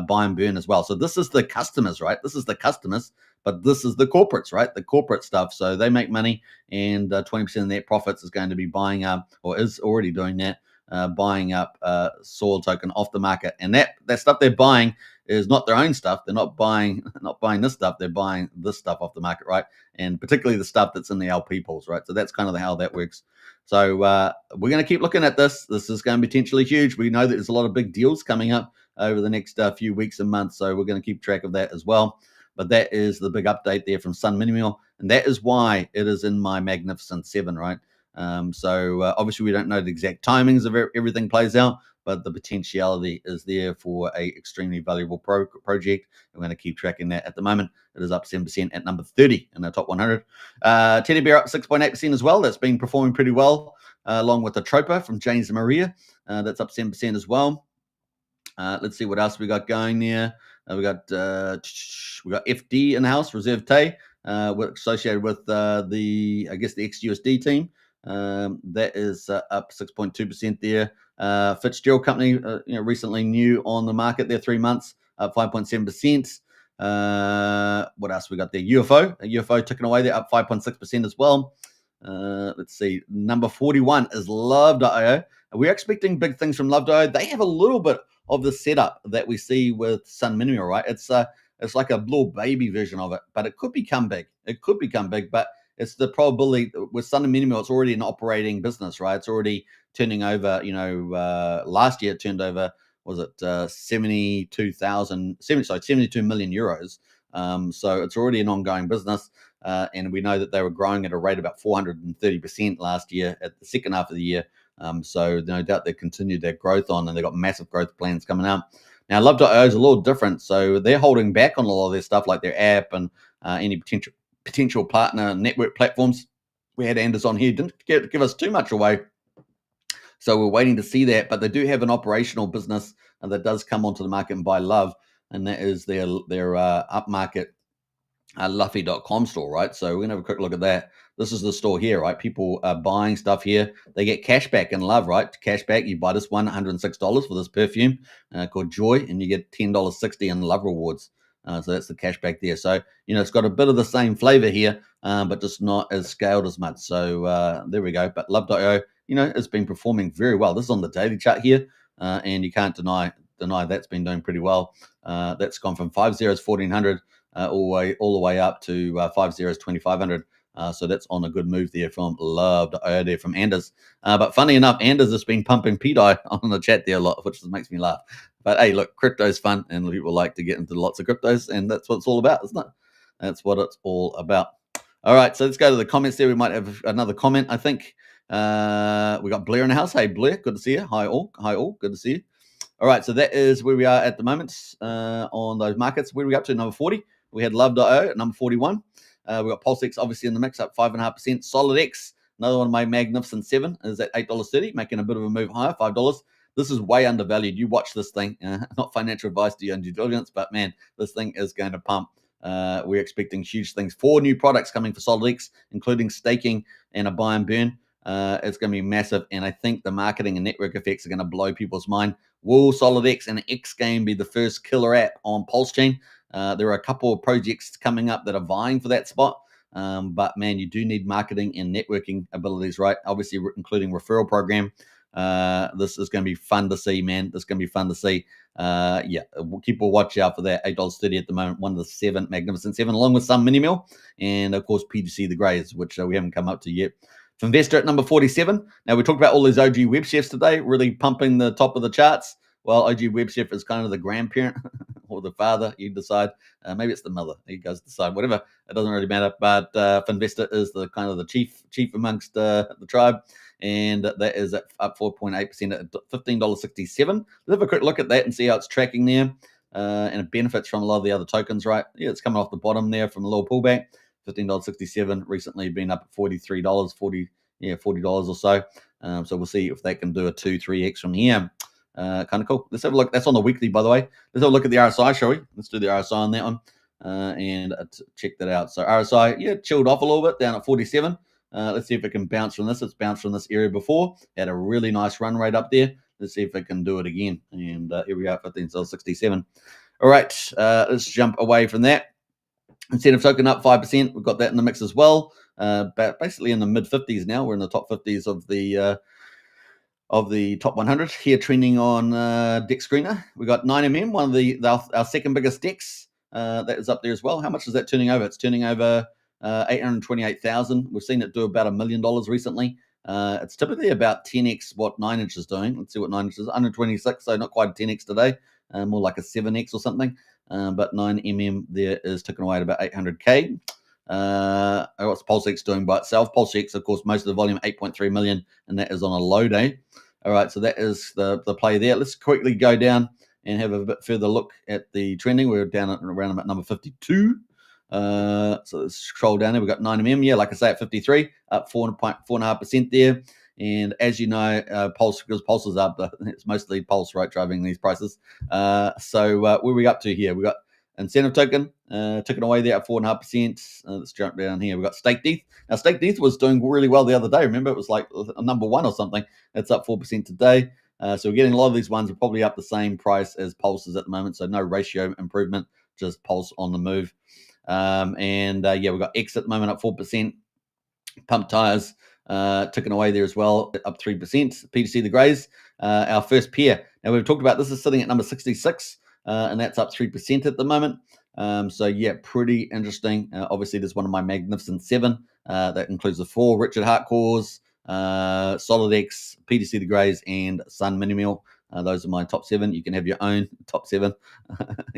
buy and burn as well. So this is the customers, right? This is the customers, but this is the corporates, right? The corporate stuff. So they make money, and 20% of their profits is going to be buying up, or is already doing that, buying up soil token off the market. And that stuff they're buying is not their own stuff. They're not buying this stuff. They're buying this stuff off the market, right? And particularly the stuff that's in the LP pools, right? So that's kind of how that works. So we're going to keep looking at this. This is going to be potentially huge. We know that there's a lot of big deals coming up over the next few weeks and months. So we're going to keep track of that as well. But that is the big update there from Sun Minimal. And that is why it is in my Magnificent 7, right? So obviously we don't know the exact timings of everything plays out, but the potentiality is there for a extremely valuable project. I'm going to keep tracking that. At the moment, it is up 7% at number 30 in the top 100. Teddy Bear up 6.8% as well. That's been performing pretty well, along with the Tropa from James and Maria. That's up 7% as well. Let's see what else we got going there. We got FD in the house, Reserve Tay, associated with the XUSD team. That is up 6.2% there. Fitzgerald Company, recently new on the market there, 3 months, up 5.7%. What else we got there? UFO ticking away there, up 5.6% as well. Let's see. Number 41 is Love.io. We're expecting big things from Love.io. They have a little bit of the setup that we see with Sun Minimal, right? It's like a little baby version of it, but it could become big. But it's the probability with Sun Minimal, it's already an operating business, right? It's already turning over, last year it turned over, was it 72 million euros. So it's already an ongoing business. And we know that they were growing at a rate about 430% last year at the second half of the year. So no doubt they continued their growth on, and they've got massive growth plans coming up. Now, Love.io is a little different. So they're holding back on a lot of their stuff, like their app and any potential partner network platforms. We had Anders on here, didn't give us too much away. So we're waiting to see that. But they do have an operational business that does come onto the market and buy Love, and that is their upmarket Luffy.com store, right? So we're gonna have a quick look at that. This is the store here, right? People are buying stuff here. They get cash back in love, right? Cash back. You buy this one, $106 for this perfume called Joy, and you get $10.60 in love rewards. So that's the cash back there. So, it's got a bit of the same flavor here, but just not as scaled as much. So there we go. But Love.io, it's been performing very well. This is on the daily chart here, and you can't deny that's been doing pretty well. That's gone from 5 zeros, 1400, all the way up to 5 zeros, 2500. So that's on a good move there from Love.io there from Anders. But funny enough, Anders has been pumping PDI on the chat there a lot, which makes me laugh. But hey, look, crypto's fun, and people like to get into lots of cryptos, and that's what it's all about, isn't it? That's what it's all about. All right, so let's go to the comments there. We might have another comment, I think. We got Blair in the house. Hey, Blair, good to see you. Hi, all. Good to see you. All right, so that is where we are at the moment on those markets. Where are we up to? Number 40. We had Love.io at number 41. We got PulseX obviously in the mix, up 5.5%. SolidX, another one of my magnificent 7, is at $8.30, making a bit of a move higher, $5. This is way undervalued. You watch this thing. Not financial advice to you and due diligence, but man, this thing is going to pump. We're expecting huge things. 4 new products coming for SolidX, including staking and a buy and burn. It's going to be massive, and I think the marketing and network effects are going to blow people's mind. Will SolidX and X Game be the first killer app on PulseChain? There are a couple of projects coming up that are vying for that spot. But man, you do need marketing and networking abilities, right? Obviously, including referral program. This is going to be fun to see, man. This is going to be fun to see. People watch out for that. $8.30 at the moment. One of the 7 magnificent 7, along with some mini mill, and of course PGC the Greys, which we haven't come up to yet. Investor at number 47. Now, we talked about all these OG web chefs today, really pumping the top of the charts. Well, OG web chef is kind of the grandparent or the father. You decide. Maybe it's the mother. You guys decide. Whatever. It doesn't really matter. But Finvestor is the kind of the chief amongst the tribe, and that is at up 4.8% at $15.67. Let's have a quick look at that and see how it's tracking there. And it benefits from a lot of the other tokens, right? Yeah, it's coming off the bottom there from a little pullback. $15.67, recently been up at $43, $40 or so. So we'll see if they can do a 2-3x from here. Kind of cool. Let's have a look. That's on the weekly, by the way. Let's have a look at the RSI, shall we? Let's do the RSI on that one and check that out. So RSI, chilled off a little bit, down at 47. Let's see if it can bounce from this. It's bounced from this area before. Had a really nice run rate up there. Let's see if it can do it again. And here we are, $15.67. All right, let's jump away from that. Incentive token up 5%. We've got that in the mix as well. But basically in the mid 50s now. We're in the top 50s of the top 100 here, trending on Dex Screener. We got 9mm, one of our second biggest Dex. That is up there as well. How much is that turning over? It's turning over 828,000. We've seen it do about $1 million recently. It's typically about 10x what 9inch is doing. Let's see what 9inch is. 126, so not quite a 10x today. More like a 7x or something. But 9mm there is ticking away at about 800K. What's PulseX doing by itself? PulseX, of course, most of the volume, 8.3 million, and that is on a low day. All right, so that is the play there. Let's quickly go down and have a bit further look at the trending. We're down at around about number 52. So let's scroll down there. We've got 9mm, yeah, like I say, at 53, up 4.5% there. And as you know, because Pulse is up, it's mostly Pulse, right, driving these prices. So where are we up to here? We got incentive token ticking away there at 4.5%. Let's jump down here. We got Stake ETH. Now, Stake ETH was doing really well the other day. Remember, it was like a number 1 or something. It's up 4% today. So we're getting a lot of these ones are probably up the same price as Pulse is at the moment. So no ratio improvement, just Pulse on the move. We've got X at the moment up 4%. Pump Tires ticking away there as well, up 3%. PGC the Greys, our first pair. Now, we've talked about this is sitting at number 66, and that's up 3% at the moment. Pretty interesting. Obviously, there's one of my magnificent 7 that includes the 4 Richard Hart cores, SolidX, PGC the Greys, and Sun Mini Meal. Those are my top 7. You can have your own top 7.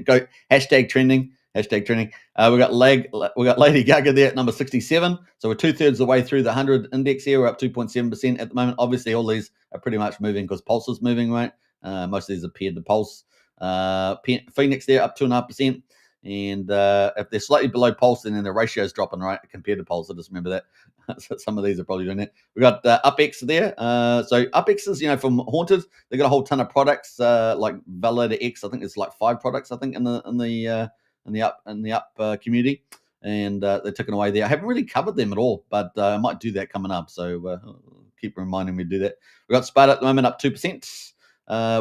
Go #trending. We got Lady Gaga there at number 67. So we're 2/3 of the way through the 100 index here. We're up 2.7% at the moment. Obviously, all these are pretty much moving because Pulse is moving, right? Most of these are paired to Pulse. Phoenix there up 2.5%. And if they're slightly below Pulse, then the ratio is dropping, right, compared to Pulse. I just remember that. So some of these are probably doing that. We got UpX there. So UpX is, from Haunted. They got a whole ton of products like Validator X. I think there's like 5 products. I think in the Up community. and they're ticking away there. I haven't really covered them at all, but I might do that coming up. So keep reminding me to do that. We've got Sparta at the moment up 2%.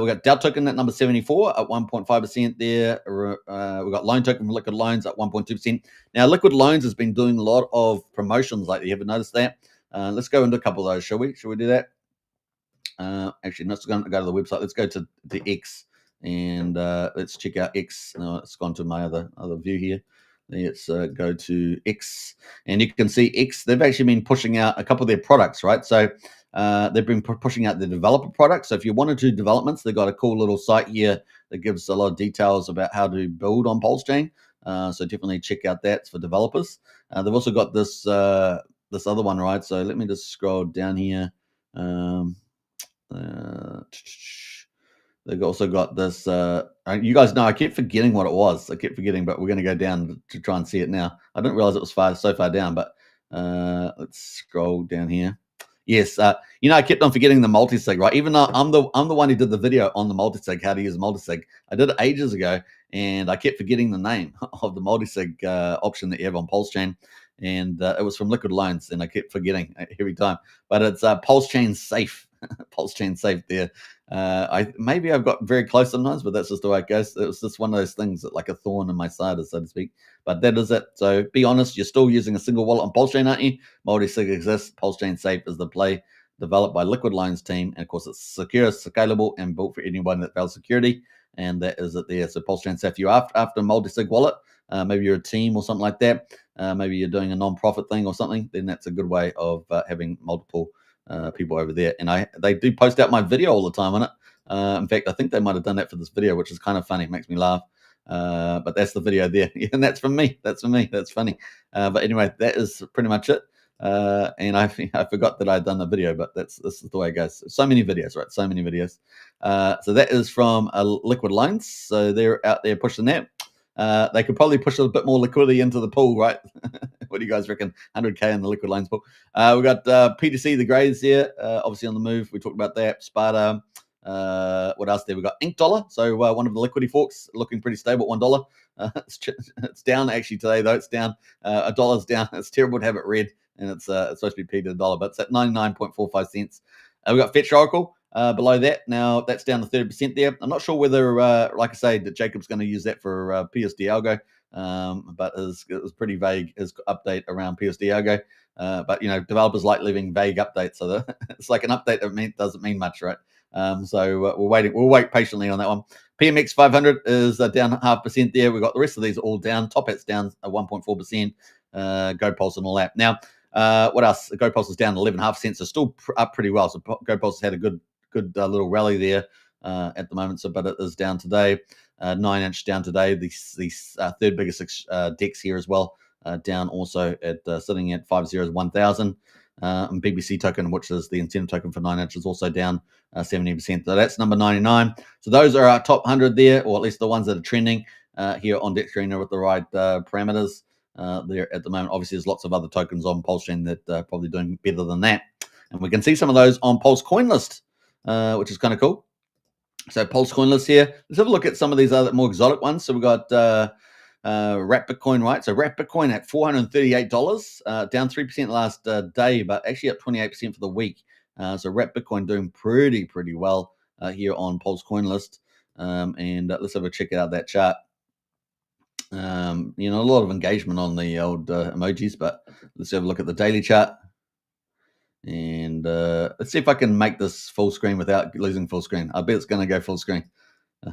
We've got Dow token at number 74 at 1.5% there. We've got loan token from Liquid Loans at 1.2%. Now, Liquid Loans has been doing a lot of promotions lately. You ever noticed that? Let's go into a couple of those, shall we? Shall we do that? Actually, let's go to the website. Let's go to X and let's check out X. No, it's gone to my other view here. Let's go to X, and you can see X. They've actually been pushing out a couple of their products, right? So they've been pushing out the developer products. So if you want to do developments, they've got a cool little site here that gives a lot of details about how to build on PulseChain. So definitely check out that for developers. They've also got this this other one, right? So let me just scroll down here. They've also got this. You guys know I keep forgetting what it was. I keep forgetting, but we're going to go down to try and see it now. I didn't realize it was so far down, but let's scroll down here. Yes, I kept on forgetting the multi-sig, right? Even though I'm the one who did the video on the multi-sig, how to use multi-sig. I did it ages ago, and I kept forgetting the name of the multi-sig option that you have on PulseChain, and it was from Liquid Loans, and I kept forgetting every time. But it's PulseChain Safe, PulseChain Safe there. Maybe I've got very close sometimes, but that's just the way it goes. It was just one of those things that like a thorn in my side, so to speak. But that is it. So be honest, you're still using a single wallet on PulseChain, aren't you? Multi-sig exists. PulseChain Safe is the play, developed by Liquid Loans team. And of course, it's secure, scalable, and built for anyone that values security. And that is it there. So PulseChain Safe, you're after a multi-sig wallet, maybe you're a team or something like that. Maybe you're doing a non-profit thing or something, then that's a good way of having multiple people over there. And they do post out my video all the time on it. In fact, I think they might have done that for this video, which is kind of funny. It makes me laugh. But that's the video there. And that's from me. That's funny. But anyway, that is pretty much it. And I forgot that I'd done the video, but this is the way it goes. So many videos, right? So many videos. So that is from Liquid Loans. So they're out there pushing that. They could probably push a bit more liquidity into the pool, right? What do you guys reckon? 100K in the Liquid Loans pool. We've got PTC, the Greys here, obviously on the move. We talked about that. Sparta. What else there? We've got Ink Dollar. So one of the liquidity forks looking pretty stable at $1. It's down actually today, though. It's down. $1's down. It's terrible to have it red, and it's supposed to be P to $1, but it's at 99.45 cents. We've got Fetch Oracle. Below that, now that's down to 30% there. I'm not sure whether, like I say, that Jacob's going to use that for PUSD ALGO, but it was pretty vague, his update around PUSD ALGO. But, developers like leaving vague updates, so it's like an update that doesn't mean much, right? So we'll wait patiently on that one. PMX 500 is down 0.5% there. We've got the rest of these all down. Top Hat's down 1.4%. GoPulse and all that. Now, what else? GoPulse is down 11.5 cents, so still up pretty well. So GoPulse has had a good little rally there at the moment. So, but it is down today. 9-inch down today. The third biggest DEX here as well, down also at sitting at 501,000. And BBC token, which is the incentive token for 9-inch, is also down 70%. So that's number 99. So those are our top 100 there, or at least the ones that are trending here on DEX Screener with the right parameters. There at the moment. Obviously, there's lots of other tokens on PulseChain that are probably doing better than that. And we can see some of those on Pulse Coin List, which is kind of cool. So Pulse Coin List here. Let's have a look at some of these other more exotic ones. So we've got Wrap Bitcoin, right? So Wrap Bitcoin at $438, down 3% last day, but actually up 28% for the week. So Wrap Bitcoin doing pretty well here on Pulse Coin List. And let's have a check out that chart. A lot of engagement on the old emojis, but let's have a look at the daily chart. And let's see if I can make this full screen without losing full screen. I bet it's going to go full screen.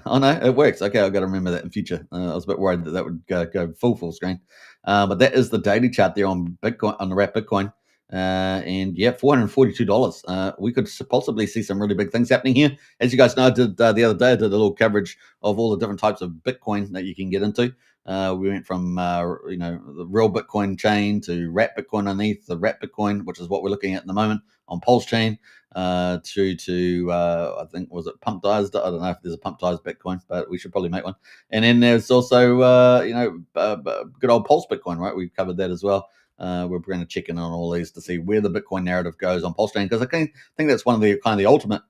Oh, no, it works. Okay, I've got to remember that in future. I was a bit worried that would go full screen. But that is the daily chart there on Bitcoin, on the Wrap Bitcoin. And yeah, $442. We could possibly see some really big things happening here. As you guys know, I did the other day, I did a little coverage of all the different types of Bitcoin that you can get into. We went from the real Bitcoin chain to Wrap Bitcoin underneath the Wrap Bitcoin, which is what we're looking at the moment on PulseChain, to I think, was it pumped-ized? I don't know if there's a pumped-ized Bitcoin, but we should probably make one. And then there's also good old Pulse Bitcoin, right? We've covered that as well. We're going to check in on all these to see where the Bitcoin narrative goes on PulseChain, because I think that's one of the kind of the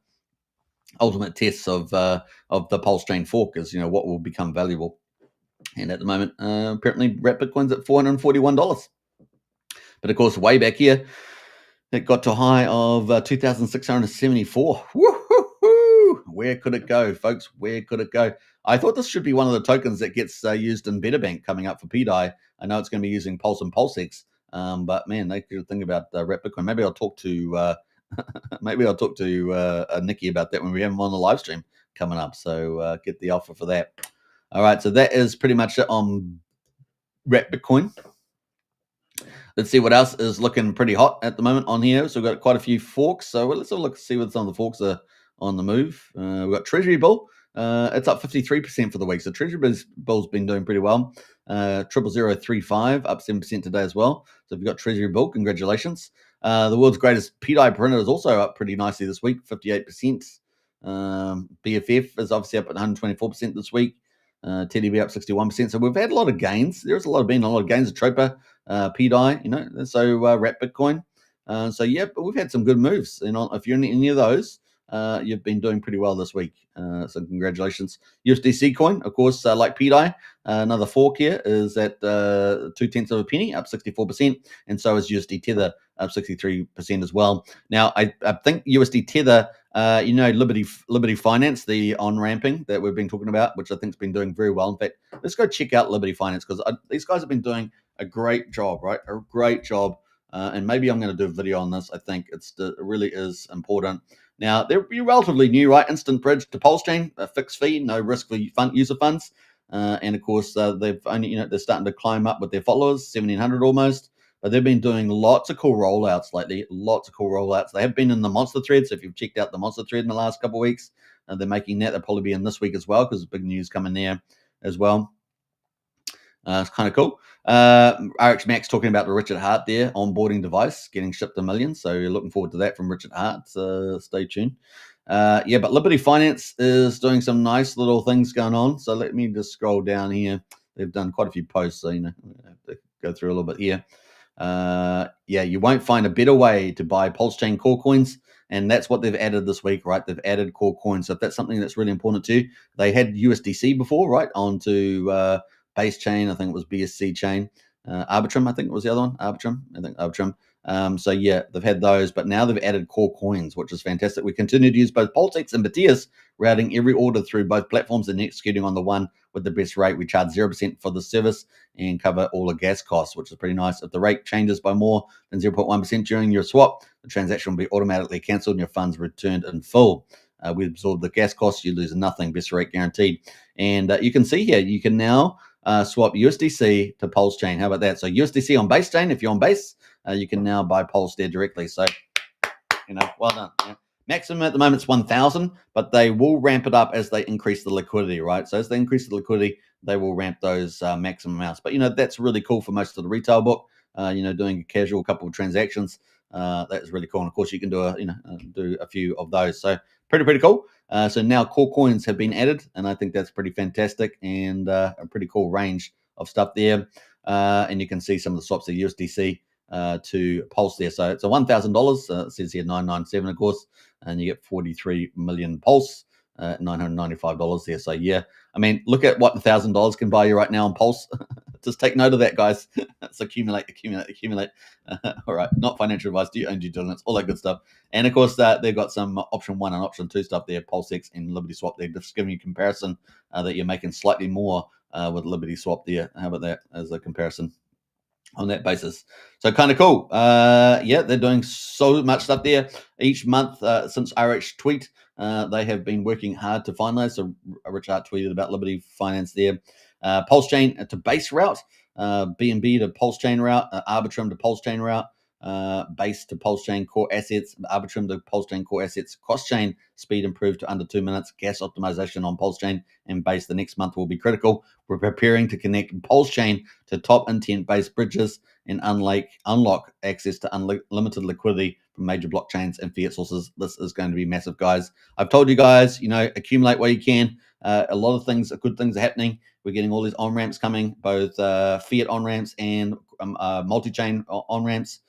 ultimate tests of the PulseChain fork is what will become valuable. And at the moment, apparently, wrapped Bitcoin's at $441. But of course, way back here, it got to a high of 2,674. Woo-hoo-hoo! Where could it go, folks? Where could it go? I thought this should be one of the tokens that gets used in Betterbank coming up for PDI. I know it's going to be using Pulse and PulseX, but man, they could think about wrapped Bitcoin. Maybe I'll talk to Nikki about that when we have him on the live stream coming up. So get the offer for that. All right, so that is pretty much it on wrapped Bitcoin. Let's see what else is looking pretty hot at the moment on here. So we've got quite a few forks. So let's have a look, see what some of the forks are on the move. We've got Treasury Bill. It's up 53% for the week. So Treasury Bill's been doing pretty well. 00035 up 7% today as well. So if you've got Treasury Bill, congratulations. The world's greatest PDI printer is also up pretty nicely this week, 58%. BFF is obviously up at 124% this week. TDB up 61%. So we've had a lot of gains. There's been a lot of gains of Tropa, PDI, so wrapped Bitcoin. So yeah, but we've had some good moves. If you're in any of those, you've been doing pretty well this week. So congratulations. USDC coin, of course, like PDI, another fork here is at 0.2 of a penny, up 64%, and so is USD Tether, up 63% as well. Now, I think USD Tether, Liberty Finance, the on-ramping that we've been talking about, which I think has been doing very well. In fact, let's go check out Liberty Finance because these guys have been doing a great job, right? A great job. And maybe I'm going to do a video on this. I think it really is important. Now, they're relatively new, right? Instant bridge to PulseChain, a fixed fee, no risk for user funds. And of course, they've only, they're starting to climb up with their followers, 1,700 almost. But they've been doing lots of cool rollouts lately, lots of cool rollouts. They have been in the monster thread. So if you've checked out the monster thread in the last couple of weeks, they're making that. They'll probably be in this week as well because there's big news coming there as well. It's kind of cool. RX Max talking about the Richard Hart there, onboarding device, getting shipped to millions. So you're looking forward to that from Richard Hart. Stay tuned. But Liberty Finance is doing some nice little things going on. So let me just scroll down here. They've done quite a few posts, so I have to go through a little bit here. You won't find a better way to buy PulseChain core coins, and that's what they've added this week, right? They've added core coins. So if that's something that's really important to you, they had USDC before, right? Onto Base Chain, I think it was BSC Chain. Arbitrum, I think it was the other one. Arbitrum. So yeah, they've had those, but now they've added core coins, which is fantastic. We continue to use both PulseX and Batias, routing every order through both platforms and executing on the one with the best rate. We charge 0% for the service and cover all the gas costs, which is pretty nice. If the rate changes by more than 0.1% during your swap, the transaction will be automatically cancelled and your funds returned in full. We absorb the gas costs, you lose nothing, best rate guaranteed. And you can see here, you can now swap USDC to PulseChain. How about that? So USDC on Base Chain, if you're on Base, you can now buy Pulse there directly. So, well done. Yeah. Maximum at the moment is 1,000, but they will ramp it up as they increase the liquidity, right? So as they increase the liquidity, they will ramp those maximum amounts. But, that's really cool for most of the retail book, doing a casual couple of transactions. That is really cool. And of course, you can do a few of those. So pretty cool. So now core coins have been added, and I think that's pretty fantastic and a pretty cool range of stuff there. And you can see some of the swaps of USDC to Pulse there. So it's a $1,000. It says here 997, of course, and you get 43 million Pulse. $995 there. So yeah, I mean, look at what $1,000 can buy you right now on Pulse. Just take note of that, guys. Let's accumulate. All right, not financial advice. Do your own due diligence, all that good stuff. And of course, they've got some option 1 and option 2 stuff there, PulseX and Liberty Swap. They're just giving you a comparison that you're making slightly more with Liberty Swap there. How about that as a comparison on that basis? So kind of cool. They're doing so much stuff there each month since RX tweet. They have been working hard to finalize. So Richard tweeted about Liberty Finance there. PulseChain to Base route, BNB to PulseChain route, Arbitrum to PulseChain route, Base to PulseChain core assets, Arbitrum to PulseChain core assets, cross-chain speed improved to under 2 minutes, gas optimization on PulseChain and Base the next month will be critical. We're preparing to connect PulseChain to top intent-based bridges and unlock access to unlimited liquidity from major blockchains and fiat sources. This is going to be massive, guys. I've told you guys, accumulate where you can. A lot of good things are happening. We're getting all these on-ramps coming, both fiat on-ramps and multi-chain on-ramps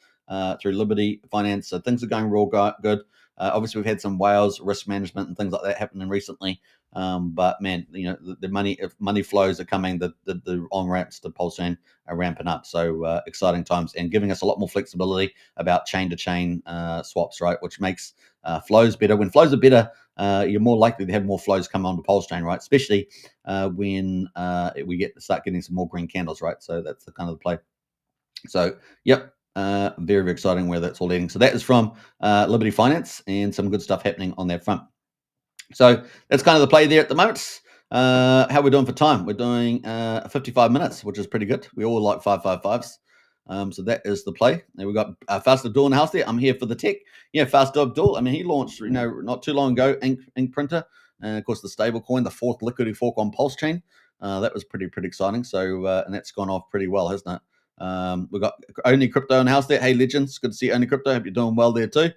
through Liberty Finance. So things are going real good. Obviously, we've had some whales risk management and things like that happening recently. But man, the money, if money flows are coming, the on ramps to PulseChain are ramping up. So exciting times and giving us a lot more flexibility about chain to chain swaps, right? Which makes flows better. When flows are better, you're more likely to have more flows come onto PulseChain, right? Especially when we start getting some more green candles, right? So that's the kind of the play. So, yep, very, very exciting where that's all leading. So that is from Liberty Finance and some good stuff happening on that front. So that's kind of the play there at the moment. How we're doing for time? We're doing 55 minutes, which is pretty good. We all like 555s. So that is the play. And we've got Fast Abdul in the house there. I'm here for the tech. Yeah, Fast Abdul. I mean, he launched, not too long ago, ink printer. And of course, the stable coin, the fourth liquidity fork on PulseChain. That was pretty exciting. So, and that's gone off pretty well, hasn't it? We've got Only Crypto in the house there. Hey, legends. Good to see Only Crypto. Hope you're doing well there too.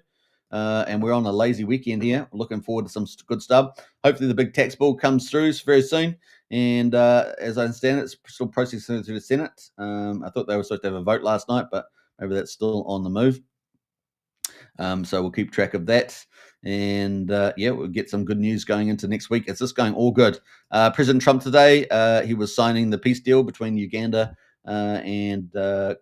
And we're on a lazy weekend here. Looking forward to some good stuff. Hopefully the big tax bill comes through very soon. And as I understand it, it's still processing through the Senate. I thought they were supposed to have a vote last night, but maybe that's still on the move. So we'll keep track of that. And we'll get some good news going into next week. It's just going all good. President Trump today, he was signing the peace deal between Uganda and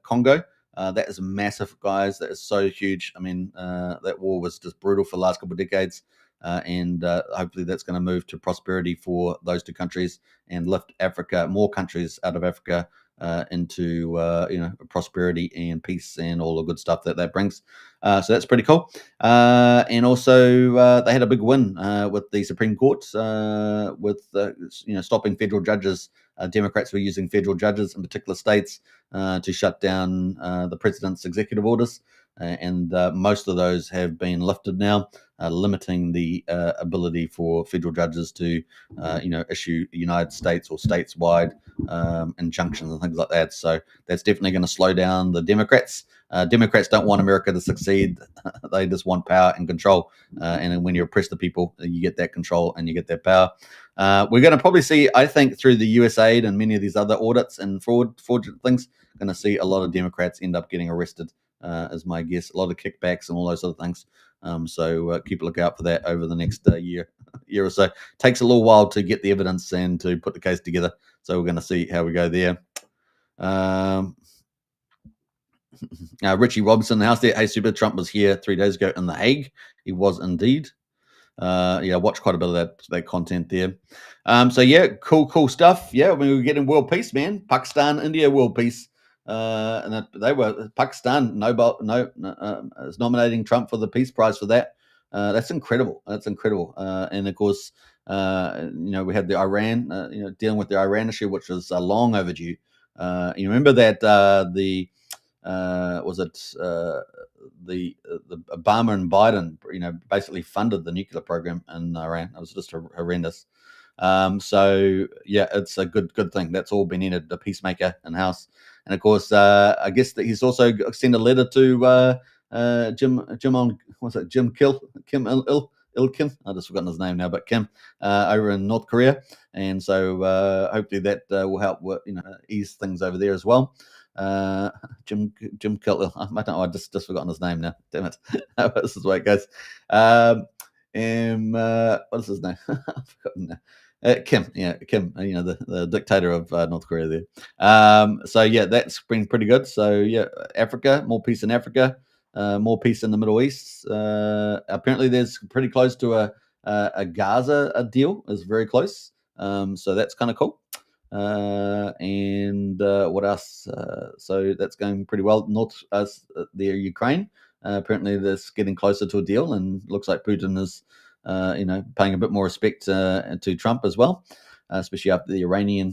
Congo. That is massive, guys. That is so huge. I mean, that war was just brutal for the last couple of decades. And hopefully that's going to move to prosperity for those two countries and lift more countries out of Africa into prosperity and peace and all the good stuff that brings. So that's pretty cool. And also they had a big win with the Supreme Court with stopping federal judges. Democrats were using federal judges in particular states to shut down the president's executive orders. And most of those have been lifted now, limiting the ability for federal judges to, issue United States or stateswide injunctions and things like that. So that's definitely going to slow down the Democrats. Democrats don't want America to succeed. They just want power and control. And when you oppress the people, you get that control and you get that power. We're going to probably see, I think, through the USAID and many of these other audits and fraudulent things, going to see a lot of Democrats end up getting arrested, is my guess. A lot of kickbacks and all those other things. So keep a look out for that over the next year or so. Takes a little while to get the evidence and to put the case together. So we're going to see how we go there. Richie Robinson in the house there. Hey, Super Trump was here 3 days ago in The Hague. He was indeed. Watch quite a bit of that content there. Cool stuff. Yeah, we're getting world peace, man. Pakistan, India, world peace. And they were Pakistan. Is nominating Trump for the Peace Prize for that. That's incredible. And of course, we had the Iran, dealing with the Iran issue, which was long overdue. You remember that the Obama and Biden, basically funded the nuclear program in Iran. It was just horrendous. It's a good thing. That's all been entered. The peacemaker in house, and of course, I guess that he's also sent a letter to Kim Il-Kim. I've just forgotten his name now, but Kim over in North Korea, and so hopefully that will help ease things over there as well. Jim Kill. I don't know. I just forgotten his name now. Damn it. This is the way it goes. What is his name? I've forgotten now. Kim, Kim, the dictator of North Korea there. That's been pretty good. So Africa, more peace in Africa, more peace in the Middle East. Apparently, there's pretty close to a Gaza deal. Is very close. So that's kind of cool. What else? So that's going pretty well. The Ukraine. Apparently, that's getting closer to a deal, and looks like Putin is, paying a bit more respect to Trump as well, especially after the Iranian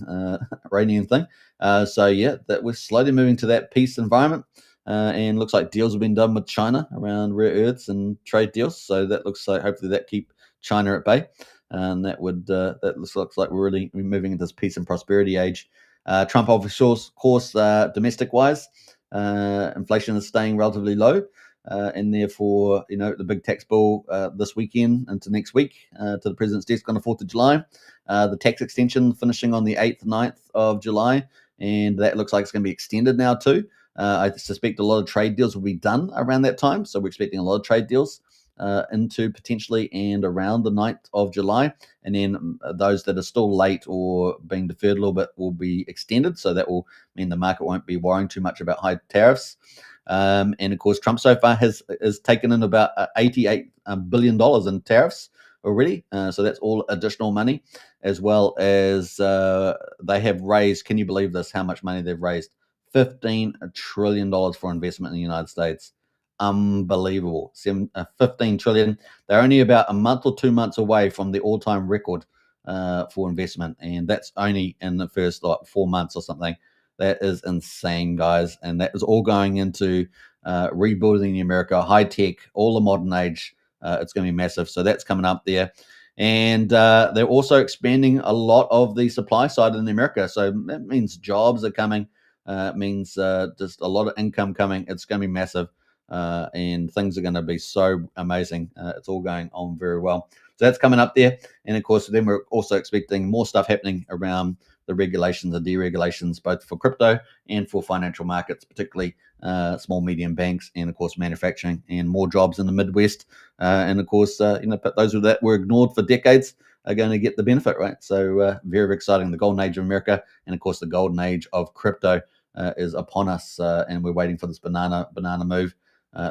thing. That we're slowly moving to that peace environment, and looks like deals have been done with China around rare earths and trade deals. So that looks like hopefully that keep China at bay. And that looks like we're really moving into this peace and prosperity age. Trump, of course, domestic wise, inflation is staying relatively low, and therefore, the big tax bill this weekend into next week to the president's desk on the 4th of July. The tax extension finishing on the 8th, 9th of July, and that looks like it's going to be extended now too. I suspect a lot of trade deals will be done around that time, so we're expecting a lot of trade deals. into potentially and around the 9th of July. And then those that are still late or being deferred a little bit will be extended. So that will mean the market won't be worrying too much about high tariffs. And of course, Trump so far has taken in about $88 billion in tariffs already. So that's all additional money, as well as they have raised, can you believe this, how much money they've raised? $15 trillion for investment in the United States. Unbelievable. 15 trillion. They're only about a month or 2 months away from the all-time record for investment, and that's only in the first 4 months or something. That is insane, guys, and that is all going into rebuilding America, high tech, all the modern age. It's going to be massive. So that's coming up there. And they're also expanding a lot of the supply side in America. So that means jobs are coming. It means just a lot of income coming. It's going to be massive. And things are going to be so amazing. It's all going on very well. So that's coming up there. And of course, then we're also expecting more stuff happening around the regulations and deregulations, both for crypto and for financial markets, particularly small, medium banks, and of course, manufacturing, and more jobs in the Midwest. And of course, those that were ignored for decades are going to get the benefit, right? So very, very exciting. The golden age of America, and of course, the golden age of crypto is upon us, and we're waiting for this banana move.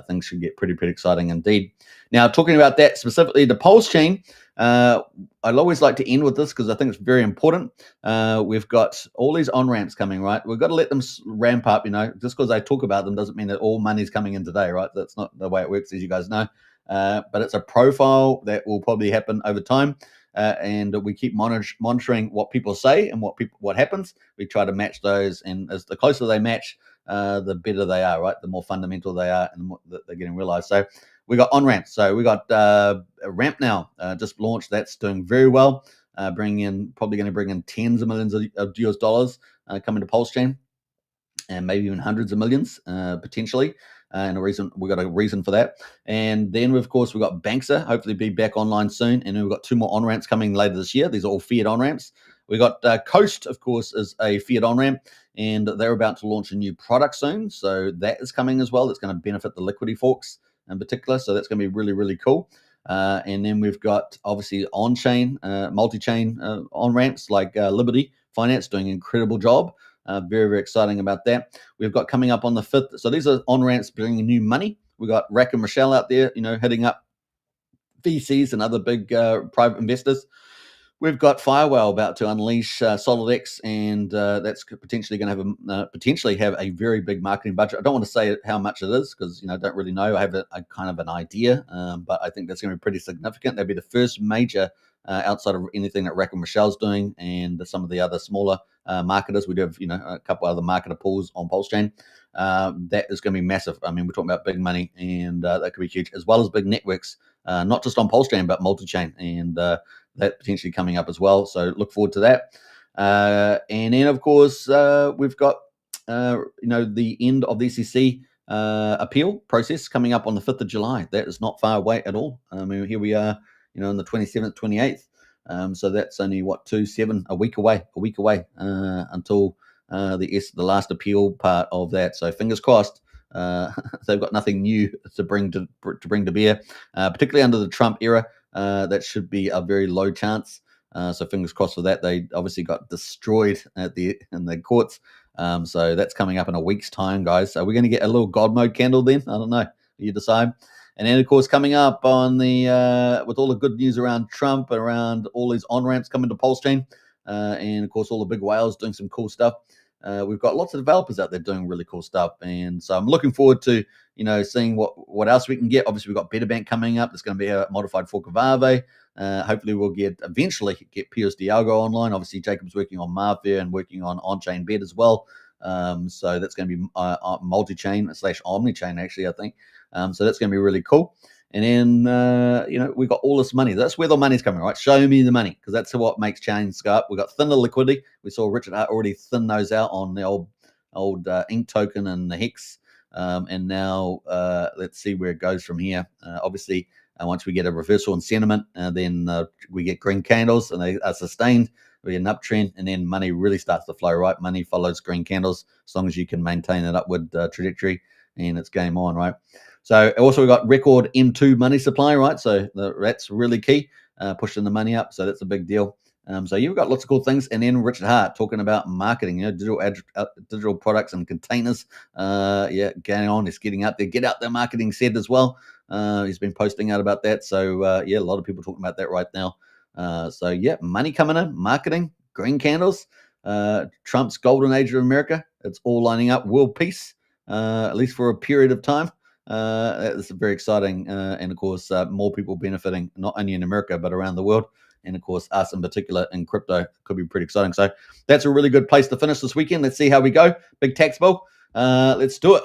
Things should get pretty exciting indeed. Now, talking about that specifically, the PulseChain, I'd always like to end with this because I think it's very important. We've got all these on-ramps coming, right? We've got to let them ramp up, just because I talk about them doesn't mean that all money's coming in today, right? That's not the way it works, as you guys know. But it's a profile that will probably happen over time. And we keep monitoring what people say and what happens. We try to match those, and as the closer they match, the better they are, right? The more fundamental they are, and the more that they're getting realized. So we got on-ramps. So we got a ramp now, just launched. That's doing very well. Probably going to bring in tens of millions of US dollars coming to PulseChain, and maybe even hundreds of millions potentially. And we got a reason for that. And then, of course, we've got Banksa, hopefully be back online soon. And then we've got 2 more on-ramps coming later this year. These are all fiat on-ramps. We got Coast, of course, is a fiat on-ramp, and they're about to launch a new product soon. So that is coming as well. It's going to benefit the liquidity forks in particular. So that's going to be really, really cool. And then we've got, obviously, on-chain, multi-chain on-ramps like Liberty Finance doing an incredible job. Very, very exciting about that. We've got coming up on the 5th. So these are on-ramps bringing new money. We've got Rack and Rochelle out there, hitting up VCs and other big private investors. We've got Firewall about to unleash SolidX, and that's potentially going to have a very big marketing budget. I don't want to say how much it is because I don't really know. I have a kind of an idea, but I think that's going to be pretty significant. That'll be the first major outside of anything that Rack and Michelle's doing, and some of the other smaller marketers. We do have a couple other marketer pools on PulseChain. That is going to be massive. I mean, we're talking about big money, and that could be huge, as well as big networks, not just on PulseChain but multi-chain, and that potentially coming up as well. So look forward to that. And then, of course, we've got the end of the SEC appeal process coming up on the 5th of July. That is not far away at all. I mean, here we are, on the 27th, 28th. So that's only a week away until the last appeal part of that. So fingers crossed. They've got nothing new to bring to bear, particularly under the Trump era. That should be a very low chance. So fingers crossed for that. They obviously got destroyed in the courts. So that's coming up in a week's time, guys. So we're going to get a little God mode candle then. I don't know. You decide. And then, of course, coming up on with all the good news around Trump, around all these on-ramps coming to PulseChain, and, of course, all the big whales doing some cool stuff. We've got lots of developers out there doing really cool stuff. And so I'm looking forward to, seeing what else we can get. Obviously, we've got Betterbank coming up. There's going to be a modified fork of Aave. Hopefully, we'll eventually get PUSD ALGO online. Obviously, Jacob's working on Marfair and working on-chain bet as well. So that's going to be multi-chain / omni-chain, actually, I think. So that's going to be really cool. And then, we've got all this money. That's where the money's coming, right? Show me the money, because that's what makes chains go up. We've got thinner liquidity. We saw Richard Hart already thin those out on the old Ink token and the Hex. And now let's see where it goes from here. Obviously, once we get a reversal in sentiment, then we get green candles and they are sustained. We get an uptrend, and then money really starts to flow, right? Money follows green candles as long as you can maintain an upward trajectory, and it's game on, right? So also we've got record M2 money supply, right? So that's really key, pushing the money up. So that's a big deal. So you've got lots of cool things. And then Richard Hart talking about marketing, digital products and containers. Going on. He's getting out there. Get out there marketing said as well. He's been posting out about that. So a lot of people talking about that right now. Money coming in, marketing, green candles, Trump's golden age of America. It's all lining up. World peace, at least for a period of time. That's very exciting. And of course, more people benefiting, not only in America, but around the world. And of course, us in particular in crypto could be pretty exciting. So that's a really good place to finish this weekend. Let's see how we go. Big tax bill. Let's do it.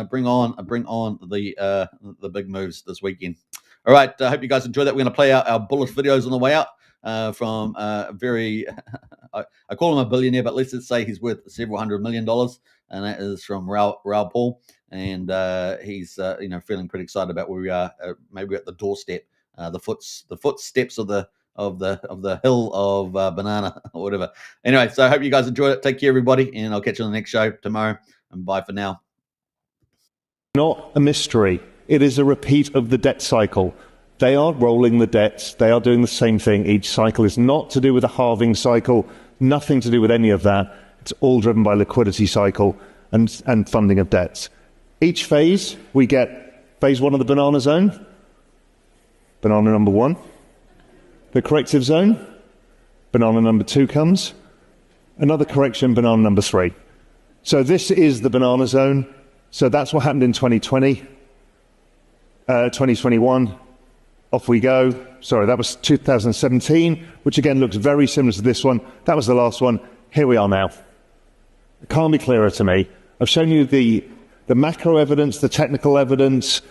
Bring on the big moves this weekend. All right. I hope you guys enjoy that. We're going to play out our bullish videos on the way out from very, I call him a billionaire, but let's just say he's worth several $100 million. And that is from Raoul Paul. And he's feeling pretty excited about where we are. Maybe at the doorstep, the footsteps of the hill of banana or whatever. Anyway, so I hope you guys enjoyed it. Take care, everybody, and I'll catch you on the next show tomorrow. And bye for now. Not a mystery. It is a repeat of the debt cycle. They are rolling the debts. They are doing the same thing. Each cycle is not to do with a halving cycle, nothing to do with any of that. It's all driven by liquidity cycle and funding of debts. Each phase, we get phase 1 of the banana zone, banana number 1. The corrective zone, banana number 2 comes. Another correction, banana number 3. So this is the banana zone. So that's what happened in 2020. 2021, off we go. Sorry, that was 2017, which again looks very similar to this one. That was the last one. Here we are now. It can't be clearer to me. I've shown you the macro evidence, the technical evidence,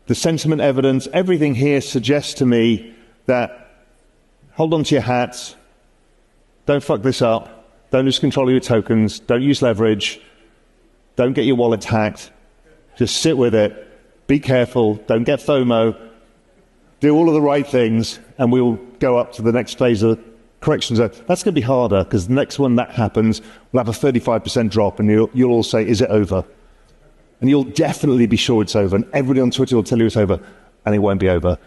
the sentiment evidence. Everything here suggests to me that hold on to your hats. Don't fuck this up. Don't lose control of your tokens. Don't use leverage. Don't get your wallet hacked. Just sit with it. Be careful. Don't get FOMO. Do all of the right things, and we'll go up to the next phase of correction zone. That's going to be harder because the next one that happens, we'll have a 35% drop, and you'll all say, "Is it over?" And you'll definitely be sure it's over. And everybody on Twitter will tell you it's over, and it won't be over.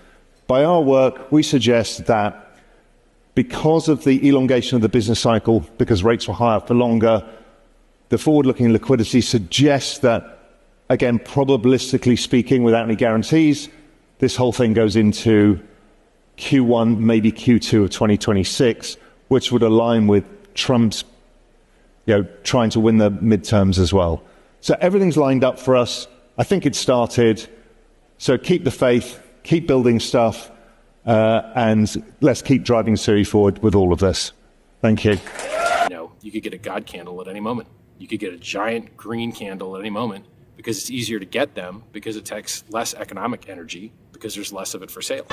By our work, we suggest that because of the elongation of the business cycle, because rates were higher for longer, the forward-looking liquidity suggests that, again, probabilistically speaking, without any guarantees, this whole thing goes into Q1, maybe Q2 of 2026, which would align with Trump's, trying to win the midterms as well. So everything's lined up for us. I think it started. So keep the faith, keep building stuff, and let's keep driving Siri forward with all of this. Thank you. You could get a God candle at any moment. You could get a giant green candle at any moment because it's easier to get them because it takes less economic energy because there's less of it for sale.